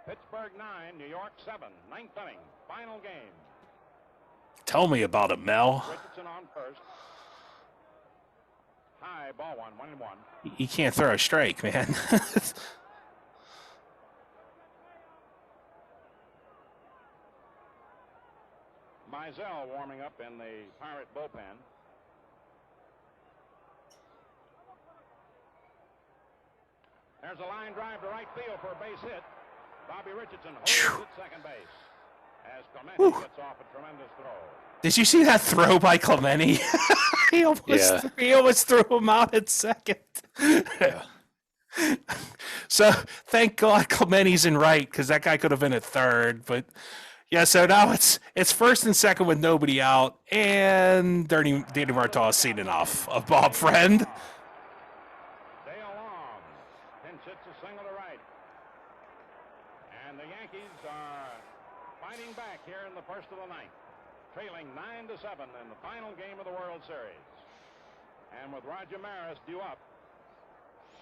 Pittsburgh 9, New York 7, ninth inning, final game. Tell me about it, Mel. Richardson on first. High ball one, 1-1. You can't throw a strike, man. Mizell warming up in the Pirate bullpen. There's a line drive to right field for a base hit. Bobby Richardson holds at second base as Clemente gets off a tremendous throw. Did you see that throw by Clemente? he almost threw him out at second. Yeah. So thank God Clemente's in right because that guy could have been at third. But yeah, so now it's first and second with nobody out, and Danny Murtaugh has seen enough of Bob Friend. Dale Long pinch hits a single to right. And the Yankees are fighting back here in the first of the ninth, trailing 9-7 in the final game of the World Series. And with Roger Maris due up,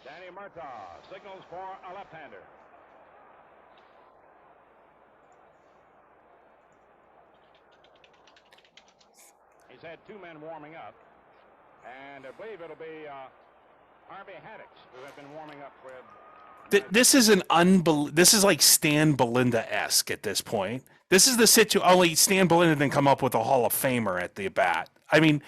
Danny Murtaugh signals for a left-hander. He's had 2 men warming up, and I believe it'll be Harvey Haddix who have been warming up with. This is this is like Stan Belinda-esque at this point. This is the situation. Only Stan Belinda didn't come up with a Hall of Famer at the bat. I mean,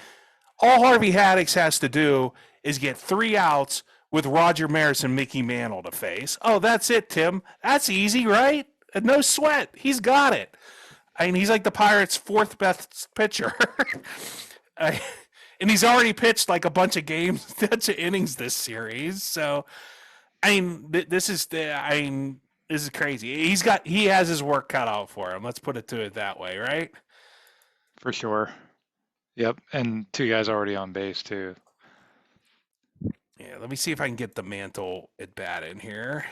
all Harvey Haddix has to do is get 3 outs with Roger Maris and Mickey Mantle to face. Oh, that's it, Tim. That's easy, right? No sweat. He's got it. I mean, he's like the Pirates' 4th best pitcher. And he's already pitched like a bunch of games, a bunch of innings this series. So, I mean, this is crazy. He has his work cut out for him. Let's put it to it that way, right? For sure. Yep, and 2 guys already on base too. Yeah, let me see if I can get the Mantle at bat in here.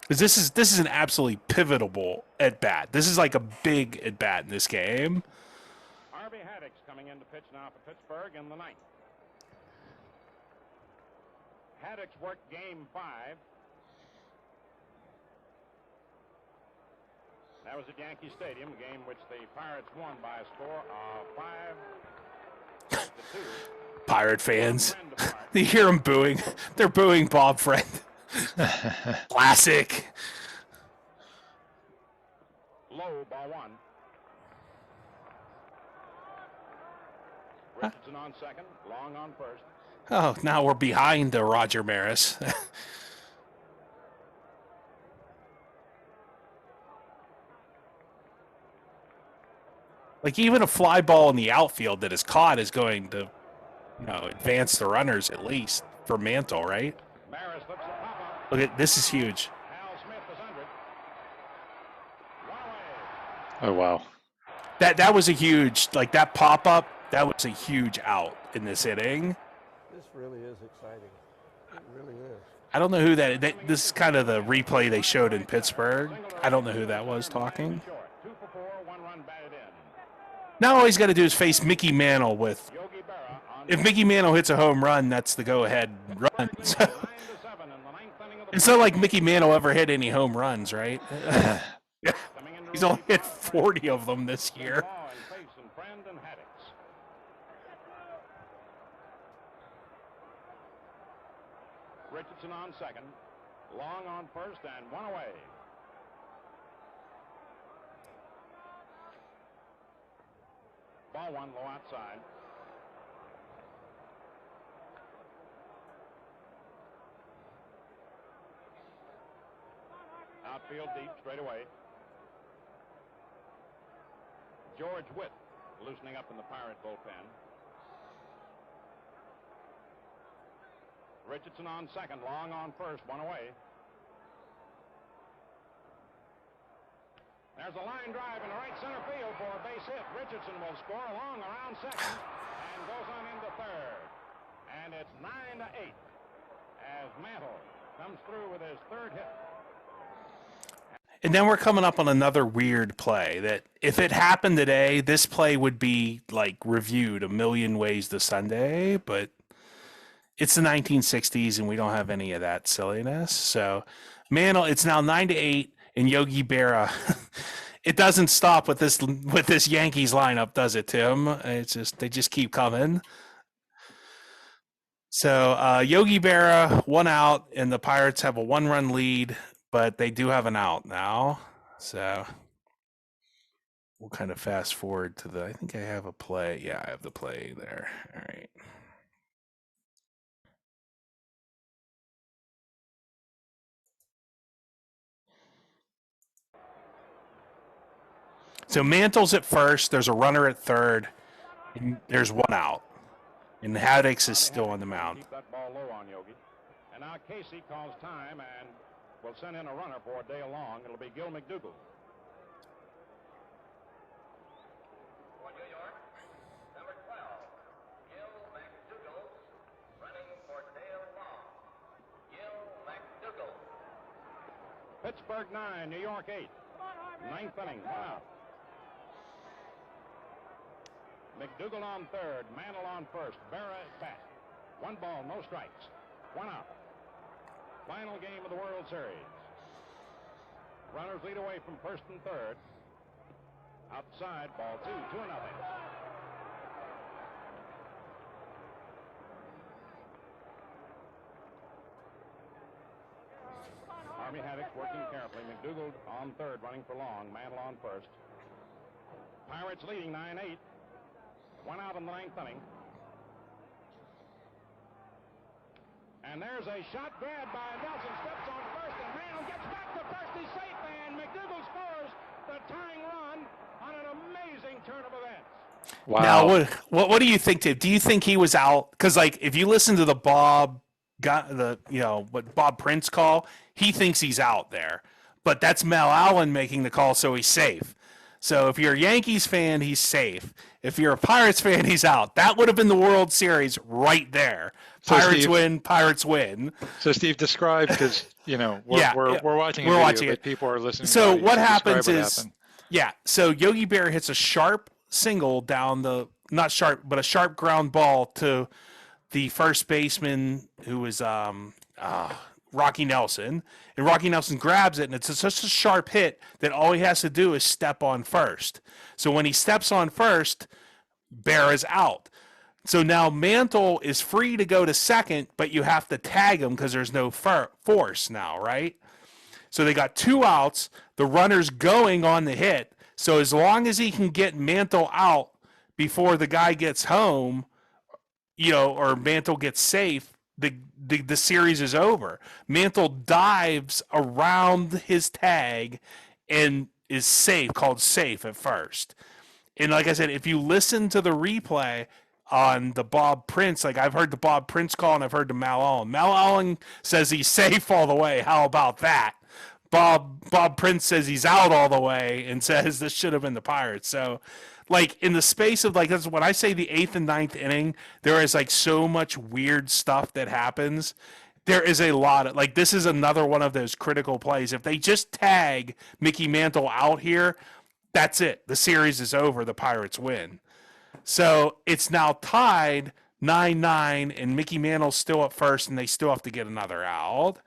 Because this is an absolutely pivotal at bat. This is like a big at bat in this game. Harvey Haddix coming in to pitch now for Pittsburgh in the ninth. Haddix worked game 5. That was at Yankee Stadium, a game which the Pirates won by a score of 5-2. Pirate fans, you hear them booing. They're booing Bob Friend. Classic. Low ball 1. Richardson on second, Long on first. Oh, now we're behind Roger Maris. Like even a fly ball in the outfield that is caught is going to advance the runners at least for Mantle, right? Maris looks the pop up. Look at this is huge. Hal Smith is under it. One away. Oh, wow. That was a huge, like that pop up. That was a huge out in this inning. This really is exciting. It really is. I don't know who that. This is kind of the replay they showed in Pittsburgh. I don't know who that was talking. 2 for 4, 1 run batted in. Now all he's got to do is face Mickey Mantle with. Yogi Berra on If Mickey Mantle hits a home run, that's the go-ahead run. 9 to 7 in the 9th inning of the It's not like Mickey Mantle ever hit any home runs, right? coming into He's only hit 40 of them this year. Law and Pace and Brandon Haddix. Richardson on second. Long on first and 1 away. Ball 1 low outside. Outfield deep straight away. George Witt loosening up in the Pirate bullpen. Richardson on second, long on first, 1 away. There's a line drive in the right center field for a base hit. Richardson will score long around second and goes on into third. And it's 9 to 8 as Mantle comes through with his third hit. And then we're coming up on another weird play that if it happened today, this play would be like reviewed a million ways to Sunday, but it's the 1960s and we don't have any of that silliness. So Mantle, it's now 9 to 8 and Yogi Berra. It doesn't stop with this Yankees lineup, does it, Tim? It's just they just keep coming. So Yogi Berra, 1 out, and the Pirates have a 1-run lead, but they do have an out now. So we'll kind of fast forward to I think I have a play. Yeah, I have the play there. All right. So Mantle's at first. There's a runner at third. And there's 1 out. And Haddix is still on the mound. Keep that ball low on Yogi. And now Casey calls time and will send in a runner for Dale Long. It'll be Gil McDougall. For New York, number 12, Gil McDougall, running for Dale Long. Gil McDougall. Pittsburgh 9, New York 8. 9th inning, 1 out. McDougall on third, Mantle on first, Berra at bat. 1 ball, no strikes. 1 out. Final game of the World Series. Runners lead away from first and third. Outside, ball 2, 2-0. Harvey Haddix working carefully. McDougall on third, running for Long. Mantle on first. Pirates leading 9-8. 1 out in the 9th inning. And there's a shot grab by Nelson. Steps on first, and Mantle gets back to first. He's safe, and McDougall scores the tying run on an amazing turn of events. Wow. Now, what do you think, Tim? Do you think he was out? Because like if you listen to what Bob Prince call, he thinks he's out there, but that's Mel Allen making the call, so he's safe. So if you're a Yankees fan, he's safe. If you're a Pirates fan, he's out. That would have been the World Series right there. So Pirates Steve- win, Pirates win. So Steve, describe, because we're watching. We're watching but it. people are listening. So to the what audio, happens describe what is, happened. yeah. So Yogi Berra hits a sharp single down the not sharp, but a sharp ground ball to the first baseman who was Rocky Nelson, and Rocky Nelson grabs it, and it's such a sharp hit that all he has to do is step on first. So when he steps on first, Berra's out. So now Mantle is free to go to second, but you have to tag him because there's no force now, right? So they got 2 outs. The runner's going on the hit. So as long as he can get Mantle out before the guy gets home, or Mantle gets safe, the series is over. Mantle dives around his tag and is safe, called safe at first. And like I said, if you listen to the replay, on the Bob Prince. Like I've heard the Bob Prince call and I've heard the Mal Allen. Mal Allen says he's safe all the way. How about that? Bob Prince says he's out all the way and says this should have been the Pirates. So like in the space of like that's when I say the 8th and 9th inning, there is like so much weird stuff that happens. There is a lot of like this is another one of those critical plays. If they just tag Mickey Mantle out here, that's it. The series is over. The Pirates win. So it's now tied 9-9, and Mickey Mantle's still at first, and they still have to get another out.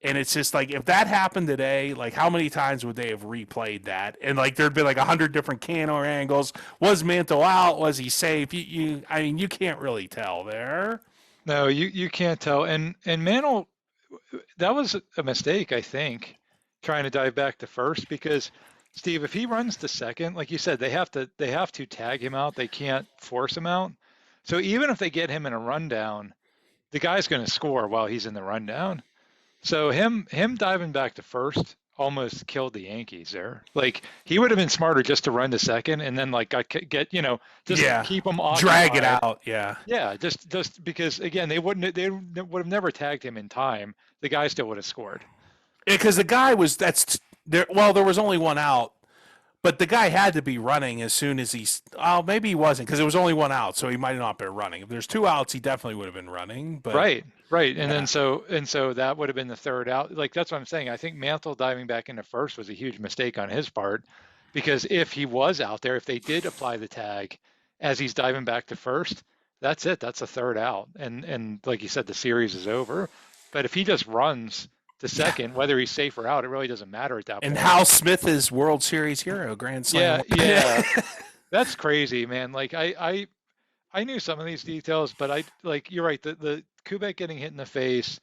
And it's just like if that happened today, like how many times would they have replayed that? And like there'd be like 100 different camera angles. Was Mantle out? Was he safe? I mean, you can't really tell there. No, you can't tell. And Mantle, that was a mistake, I think, trying to dive back to first because Steve, if he runs to second, like you said, they have to tag him out. They can't force him out. So even if they get him in a rundown, the guy's going to score while he's in the rundown. So him diving back to first almost killed the Yankees there. Like he would have been smarter just to run to second and then like get keep him occupied. Drag it out. Yeah, just because again they would have never tagged him in time. The guy still would have scored. Because the guy was there. Well, there was only one out, but the guy had to be running as soon as maybe he wasn't because there was only one out, so he might not have been running. If there's 2 outs, he definitely would have been running. But right. And then so that would have been the 3rd out. Like that's what I'm saying. I think Mantle diving back into first was a huge mistake on his part because if he was out there, if they did apply the tag as he's diving back to first, that's it. That's a 3rd out. And like you said, the series is over. But if he just runs to second, whether he's safe or out, it really doesn't matter at that point. And Hal Smith is World Series hero, Grand Slam. Yeah. That's crazy, man. Like I knew some of these details, but you're right. The Kubek getting hit in the face,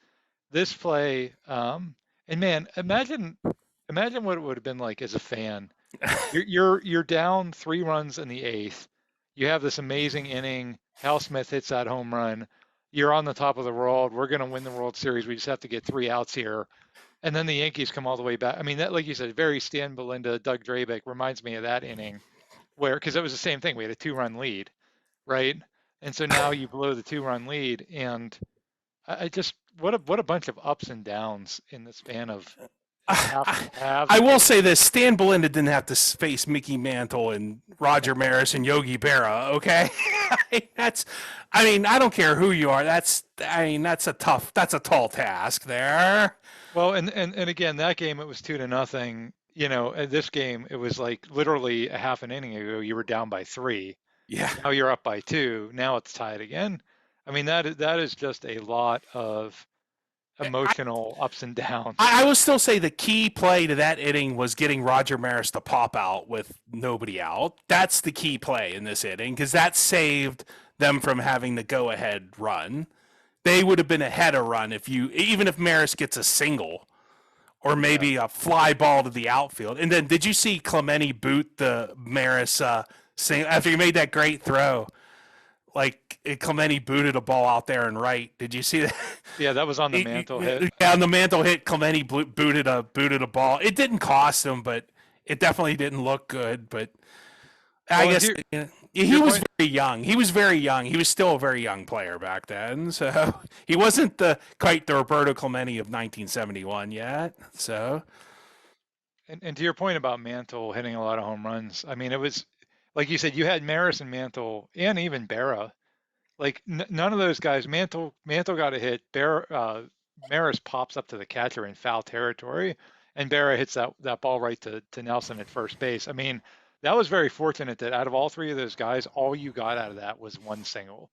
this play, and man, imagine what it would have been like as a fan. You're down 3 runs in the 8th. You have this amazing inning. Hal Smith hits that home run. You're on the top of the world. We're going to win the World Series. We just have to get 3 outs here. And then the Yankees come all the way back. I mean, that, like you said, very Stan Belinda, Doug Drabeck reminds me of that inning because it was the same thing. We had a 2-run lead, right? And so now you blow the 2-run lead. And I just, what a bunch of ups and downs in the span of half. I will say this: Stan Belinda didn't have to face Mickey Mantle and Roger Maris and Yogi Berra. Okay, I mean, I don't care who you are. That's a tall task there. Well, and again, that game it was 2-0. You know, at this game it was like literally a half an inning ago you were down by 3. Yeah. Now you're up by 2. Now it's tied again. I mean, that is just a lot of emotional ups and downs. I will still say the key play to that inning was getting Roger Maris to pop out with nobody out. That's the key play in this inning because that saved them from having the go-ahead run. They would have been ahead a run even if Maris gets a single or maybe a fly ball to the outfield. And then did you see Clemente boot the Maris after he made that great throw? Like Clemente booted a ball out there and right. Did you see that? Yeah, that was on the Mantle hit. Yeah, on the Mantle hit, Clemente booted a ball. It didn't cost him, but it definitely didn't look good. But I guess he was very young. He was very young. He was still a very young player back then. So he wasn't quite the Roberto Clemente of 1971 yet. So. And to your point about Mantle hitting a lot of home runs, I mean, it was. Like you said, you had Maris and Mantle and even Berra. Like none of those guys. Mantle got a hit. Maris pops up to the catcher in foul territory, and Berra hits that ball right to Nelson at first base. I mean, that was very fortunate that out of all 3 of those guys, all you got out of that was 1 single.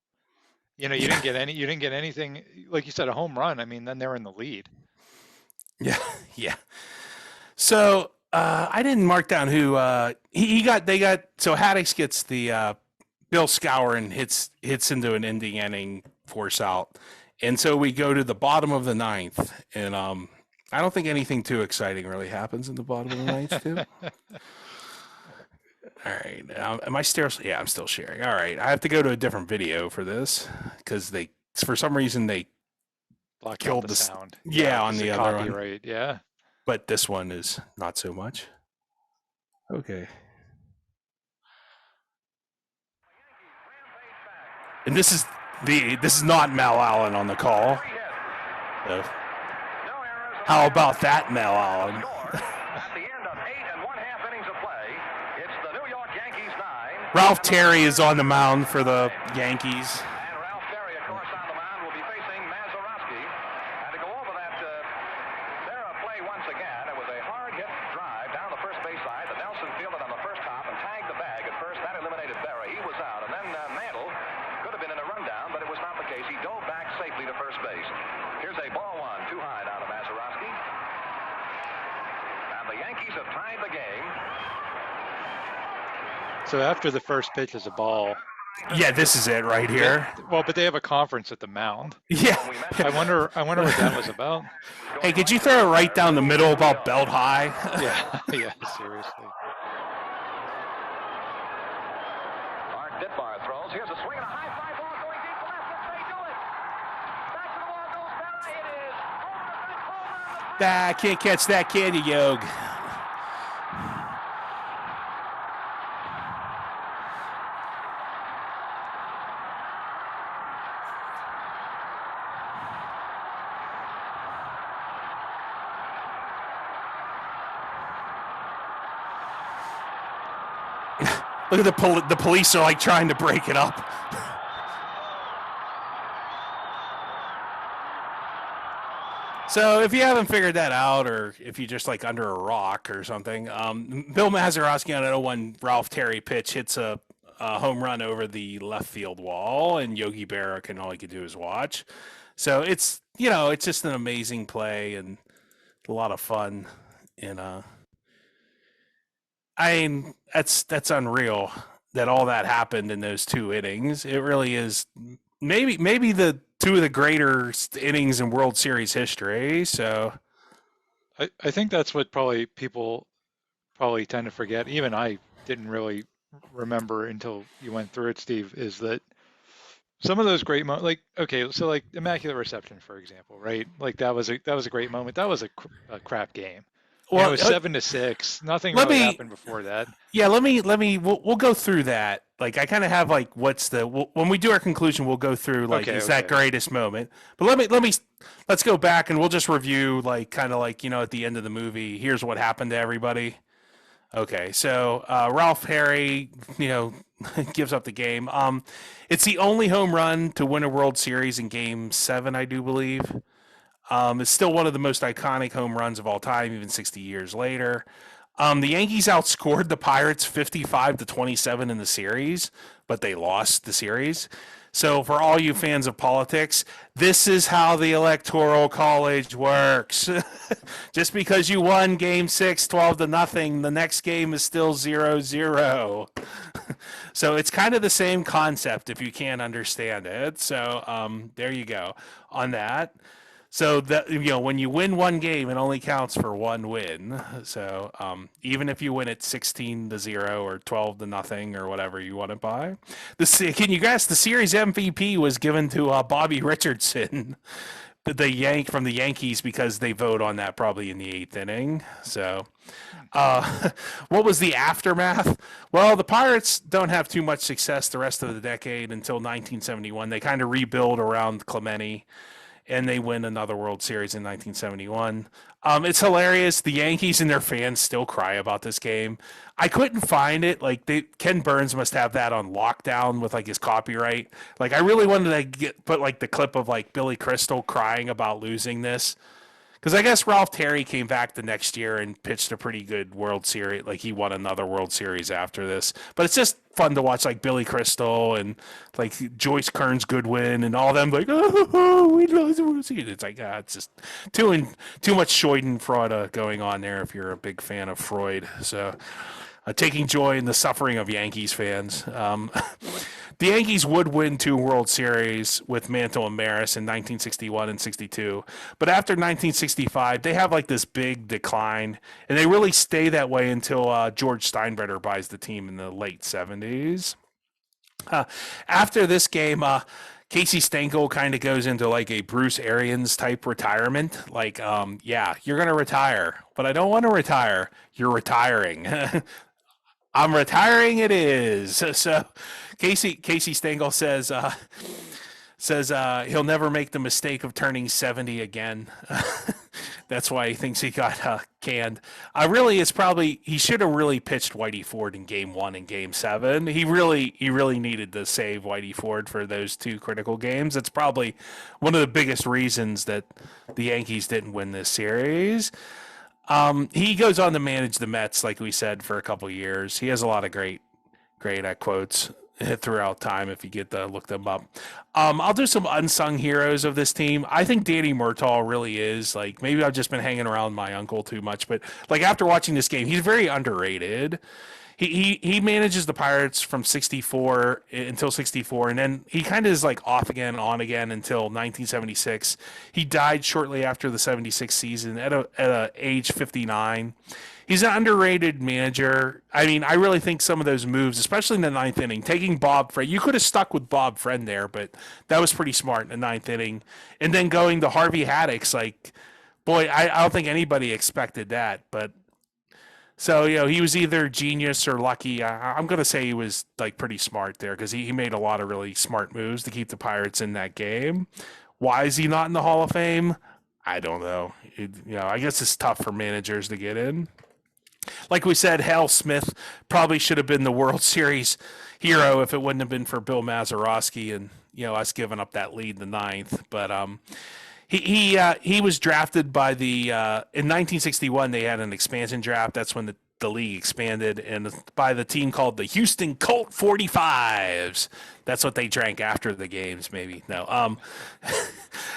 You know, you didn't get anything. Like you said, a home run. I mean, then they're in the lead. Yeah. So. I didn't mark down who he got. They got so Haddix gets the Bill Skowron hits into an ending inning, force out, and so we go to the bottom of the 9th, and I don't think anything too exciting really happens in the bottom of the 9th too. All right, am I still? Yeah, I'm still sharing. All right, I have to go to a different video for this because for some reason they killed the sound. Yeah, on the other one. Right. Yeah. But this one is not so much. Okay. And this is not Mel Allen on the call. So, No errors. how about that, Mel Allen? At the end of 8 1/2 innings of play, it's the New York Yankees 9. Ralph Terry is on the mound for the Yankees. And Ralph Terry, of course, on the mound will be facing Mazeroski. And to go over that Berra play once again, it was a hard hit drive down the first base side. The Nelson fielded on the first hop and tagged the bag at first. That eliminated Berra. He was out. And then Mantle could have been in a rundown, but it was not the case. He dove back safely to first base. Here's a ball one, too high down to Mazeroski. And the Yankees have tied the game. So after the first pitch is a ball. Yeah, this is it right here. Well, but they have a conference at the mound. Yeah. I wonder what that was about. Hey, could you throw it right down the middle about belt high? Yeah, yeah, seriously. Mark Ditmar throws. Here's a swing and a high fly ball going deep to left. If they do it. Back to the wall goes Berra. It is home run. Ah, can't catch that, can you, Yog? Look at the police are like trying to break it up. So if you haven't figured that out, or if you just like under a rock or something, Bill Mazeroski on an 0-1 Ralph Terry pitch hits a home run over the left field wall, and Yogi Berra all he could do is watch. So it's it's just an amazing play and a lot of fun. And I mean that's unreal that all that happened in those 2 innings. It really is maybe the 2 of the greatest innings in World Series history. So I think that's what probably people tend to forget. Even I didn't really remember until you went through it, Steve, is that some of those great moments, like Immaculate Reception, for example, right? Like that was a great moment. That was a crap game. Well, it was 7-6. Nothing really happened before that. Yeah, we'll go through that. Like I kind of have like when we do our conclusion, we'll go through like that greatest moment. But let's go back and we'll just review like kind of like at the end of the movie. Here's what happened to everybody. Okay, so Ralph Terry, gives up the game. It's the only home run to win a World Series in Game 7, I do believe. It's still one of the most iconic home runs of all time, even 60 years later. The Yankees outscored the Pirates 55-27 in the series, but they lost the series. So for all you fans of politics, this is how the Electoral College works. Just because you won Game 6 12-0, the next game is still 0-0. So it's kind of the same concept if you can't understand it. So there you go on that. So that when you win one game, it only counts for one win. So even if you win it 16-0 or 12-0 or whatever you want to buy, can you guess the series MVP was given to Bobby Richardson, the from the Yankees, because they vote on that probably in the 8th inning. So what was the aftermath? Well, the Pirates don't have too much success the rest of the decade until 1971. They kind of rebuild around Clemente. And they win another World Series in 1971. It's hilarious. The Yankees and their fans still cry about this game. I couldn't find it. Like Ken Burns must have that on lockdown with like his copyright. Like I really wanted to put like the clip of like Billy Crystal crying about losing this. Because I guess Ralph Terry came back the next year and pitched a pretty good World Series. Like he won another World Series after this. But it's just fun to watch like Billy Crystal and like Joyce Kearns Goodwin and all them like, oh, we lost the World Series. It's like, it's just too much Schadenfreude going on there if you're a big fan of Freud. So taking joy in the suffering of Yankees fans. The Yankees would win 2 World Series with Mantle and Maris in 1961 and 62. But after 1965, they have like this big decline, and they really stay that way until George Steinbrenner buys the team in the late 70s. After this game, Casey Stengel kind of goes into like a Bruce Arians type retirement. Like, yeah, you're going to retire, but I don't want to retire. You're retiring. I'm retiring. It is. So Casey Stengel says he'll never make the mistake of turning 70 again. That's why he thinks he got canned. Really, it's probably he should have really pitched Whitey Ford in Game 1 and Game 7. He really needed to save Whitey Ford for those two critical games. That's probably one of the biggest reasons that the Yankees didn't win this series. He goes on to manage the Mets, like we said, for a couple years. He has a lot of great quotes throughout time if you get to look them up. I'll do some unsung heroes of this team. I think Danny Murtaugh really is, like, maybe I've just been hanging around my uncle too much, but like after watching this game, he's very underrated. He manages the Pirates from 64 until 64, and then he kind of is like off again, on again until 1976. He died shortly after the 76 season at age 59. He's an underrated manager. I mean, I really think some of those moves, especially in the ninth inning, taking Bob Friend, you could have stuck with Bob Friend there, but that was pretty smart in the ninth inning. And then going to Harvey Haddix, like, boy, I don't think anybody expected that. But so, he was either genius or lucky. I'm going to say he was like pretty smart there because he made a lot of really smart moves to keep the Pirates in that game. Why is he not in the Hall of Fame? I don't know. I guess it's tough for managers to get in. Like we said, Hal Smith probably should have been the World Series hero if it wouldn't have been for Bill Mazeroski and us giving up that lead in the ninth. But he was drafted by the in 1961. They had an expansion draft. That's when the league expanded, and by the team called the Houston Colt 45s. That's what they drank after the games, maybe. No,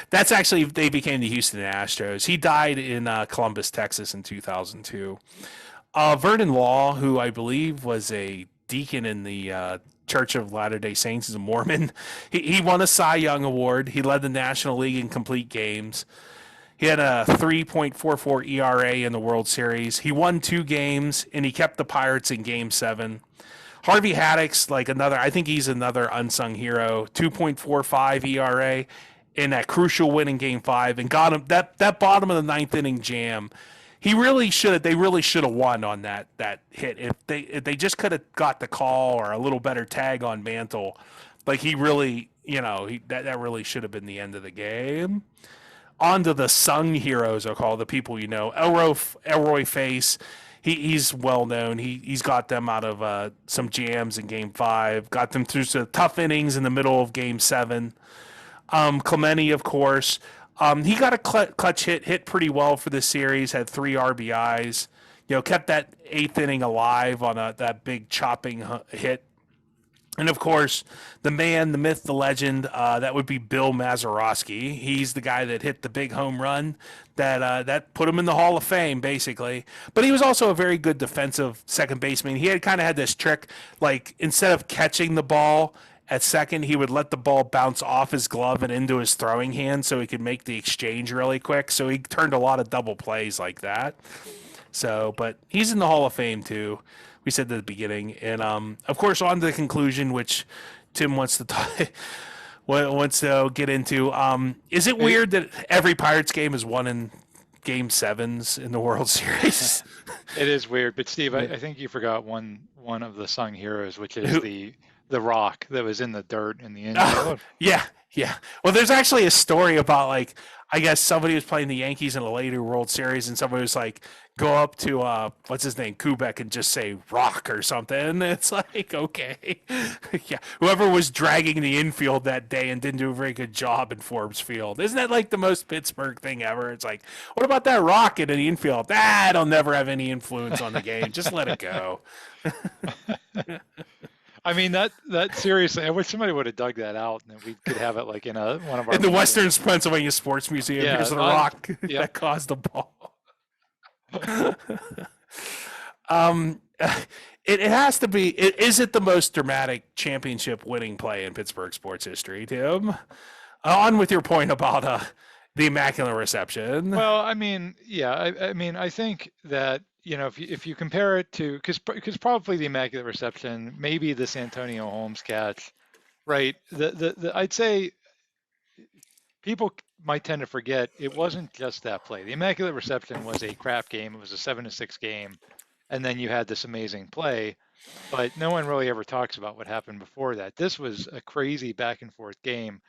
that's actually they became the Houston Astros. He died in Columbus, Texas, in 2002. Vernon Law, who I believe was a deacon in the Church of Latter-day Saints, is a Mormon. He won a Cy Young Award. He led the National League in complete games. He had a 3.44 ERA in the World Series. He won 2 games, and he kept the Pirates in Game 7. Harvey Haddix, I think he's another unsung hero. 2.45 ERA in that crucial win in Game 5, and got him that bottom of the ninth inning jam. They really should have won on that hit. If they just could have got the call or a little better tag on Mantle, like he really, that really should have been the end of the game. On to the sung heroes, I'll call the people Elroy Face. He's well known. He's got them out of some jams in Game 5. Got them through some tough innings in the middle of Game 7. Clemente, of course. He got a clutch hit pretty well for this series, had 3 RBIs, kept that 8th inning alive on that big chopping hit. And, of course, the man, the myth, the legend, that would be Bill Mazeroski. He's the guy that hit the big home run that put him in the Hall of Fame, basically. But he was also a very good defensive second baseman. He kind of had this trick, like instead of catching the ball at second, he would let the ball bounce off his glove and into his throwing hand so he could make the exchange really quick. So he turned a lot of double plays like that. But he's in the Hall of Fame too. We said at the beginning. And, of course, on to the conclusion, which Tim wants to get into. Is it weird that every Pirates game is won in Game 7s in the World Series? It is weird. But, Steve, I think you forgot one of the sung heroes, which is the rock that was in the dirt in the infield. Yeah. Well, there's actually a story about, I guess somebody was playing the Yankees in a later World Series, and somebody was like, go up to, what's his name, Kubek, and just say rock or something. And it's like, okay. Yeah. Whoever was dragging the infield that day and didn't do a very good job in Forbes Field. Isn't that like the most Pittsburgh thing ever? It's like, what about that rock in the infield? It'll never have any influence on the game. Just let it go. I mean, that seriously, I wish somebody would have dug that out and we could have it like in one of our... In the Western Pennsylvania Sports Museum, here's the rock that caused the ball. It has to be, is it the most dramatic championship winning play in Pittsburgh sports history, Tim? On with your point about the Immaculate Reception. Well, I mean, yeah, I think that, if you compare it to, because probably the Immaculate Reception, maybe the Santonio Holmes catch, right? I'd say people might tend to forget it wasn't just that play. The Immaculate Reception was a crap game. It was a 7-6 game, and then you had this amazing play. but no one really ever talks about what happened before that. This was a crazy back and forth game.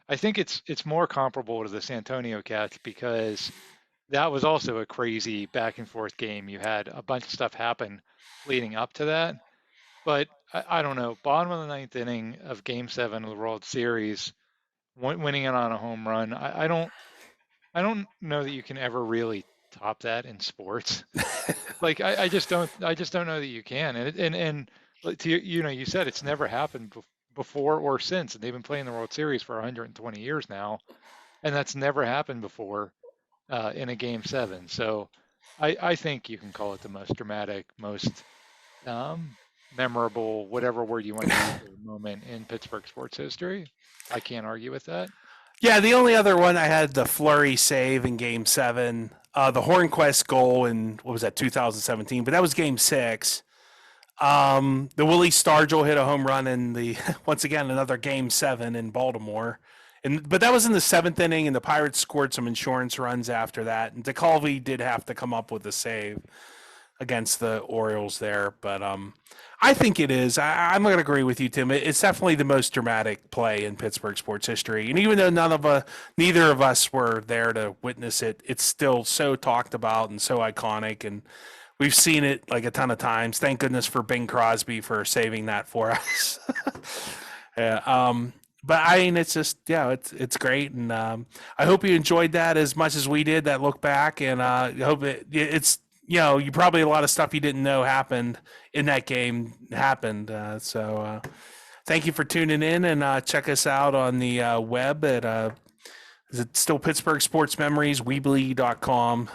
I think it's more comparable to the Santonio Cats because that was also a crazy back and forth game. You had a bunch of stuff happen leading up to that. But I don't know. Bottom of the ninth inning of Game 7 of the World Series, winning it on a home run. I don't know that you can ever really top that in sports. Like I just don't know that you can. And to you said it's never happened before or since, and they've been playing the World Series for 120 years now, and that's never happened before in a Game 7. So I think you can call it the most dramatic, most memorable, whatever word you want to use for the moment in Pittsburgh sports history. I can't argue with that. Yeah, the only other one I had the Fleury save in Game 7, the Hornquist goal in, what was that, 2017, but that was Game 6. The Willie Stargell hit a home run in the once again another Game 7 in Baltimore, but that was in the 7th inning, and the Pirates scored some insurance runs after that, and DeCalvi did have to come up with a save against the Orioles there, but I think it is. I'm going to agree with you, Tim. It's definitely the most dramatic play in Pittsburgh sports history. And even though neither of us were there to witness it, it's still so talked about and so iconic. And we've seen it like a ton of times. Thank goodness for Bing Crosby for saving that for us. Yeah. But I mean, it's just, yeah, it's great. And I hope you enjoyed that as much as we did, that look back. And I hope it's, you probably a lot of stuff you didn't know happened in that game happened. So thank you for tuning in, and check us out on the web at, is it still Pittsburgh Sports Memories, Weebly.com.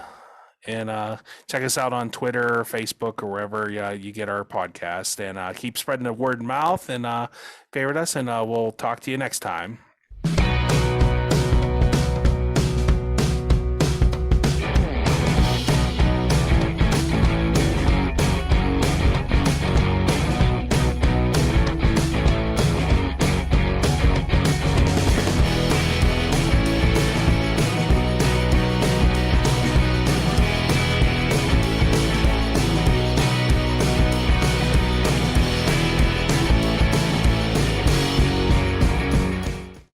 And check us out on Twitter or Facebook or wherever you get our podcast. And keep spreading the word of mouth, and favorite us, and we'll talk to you next time.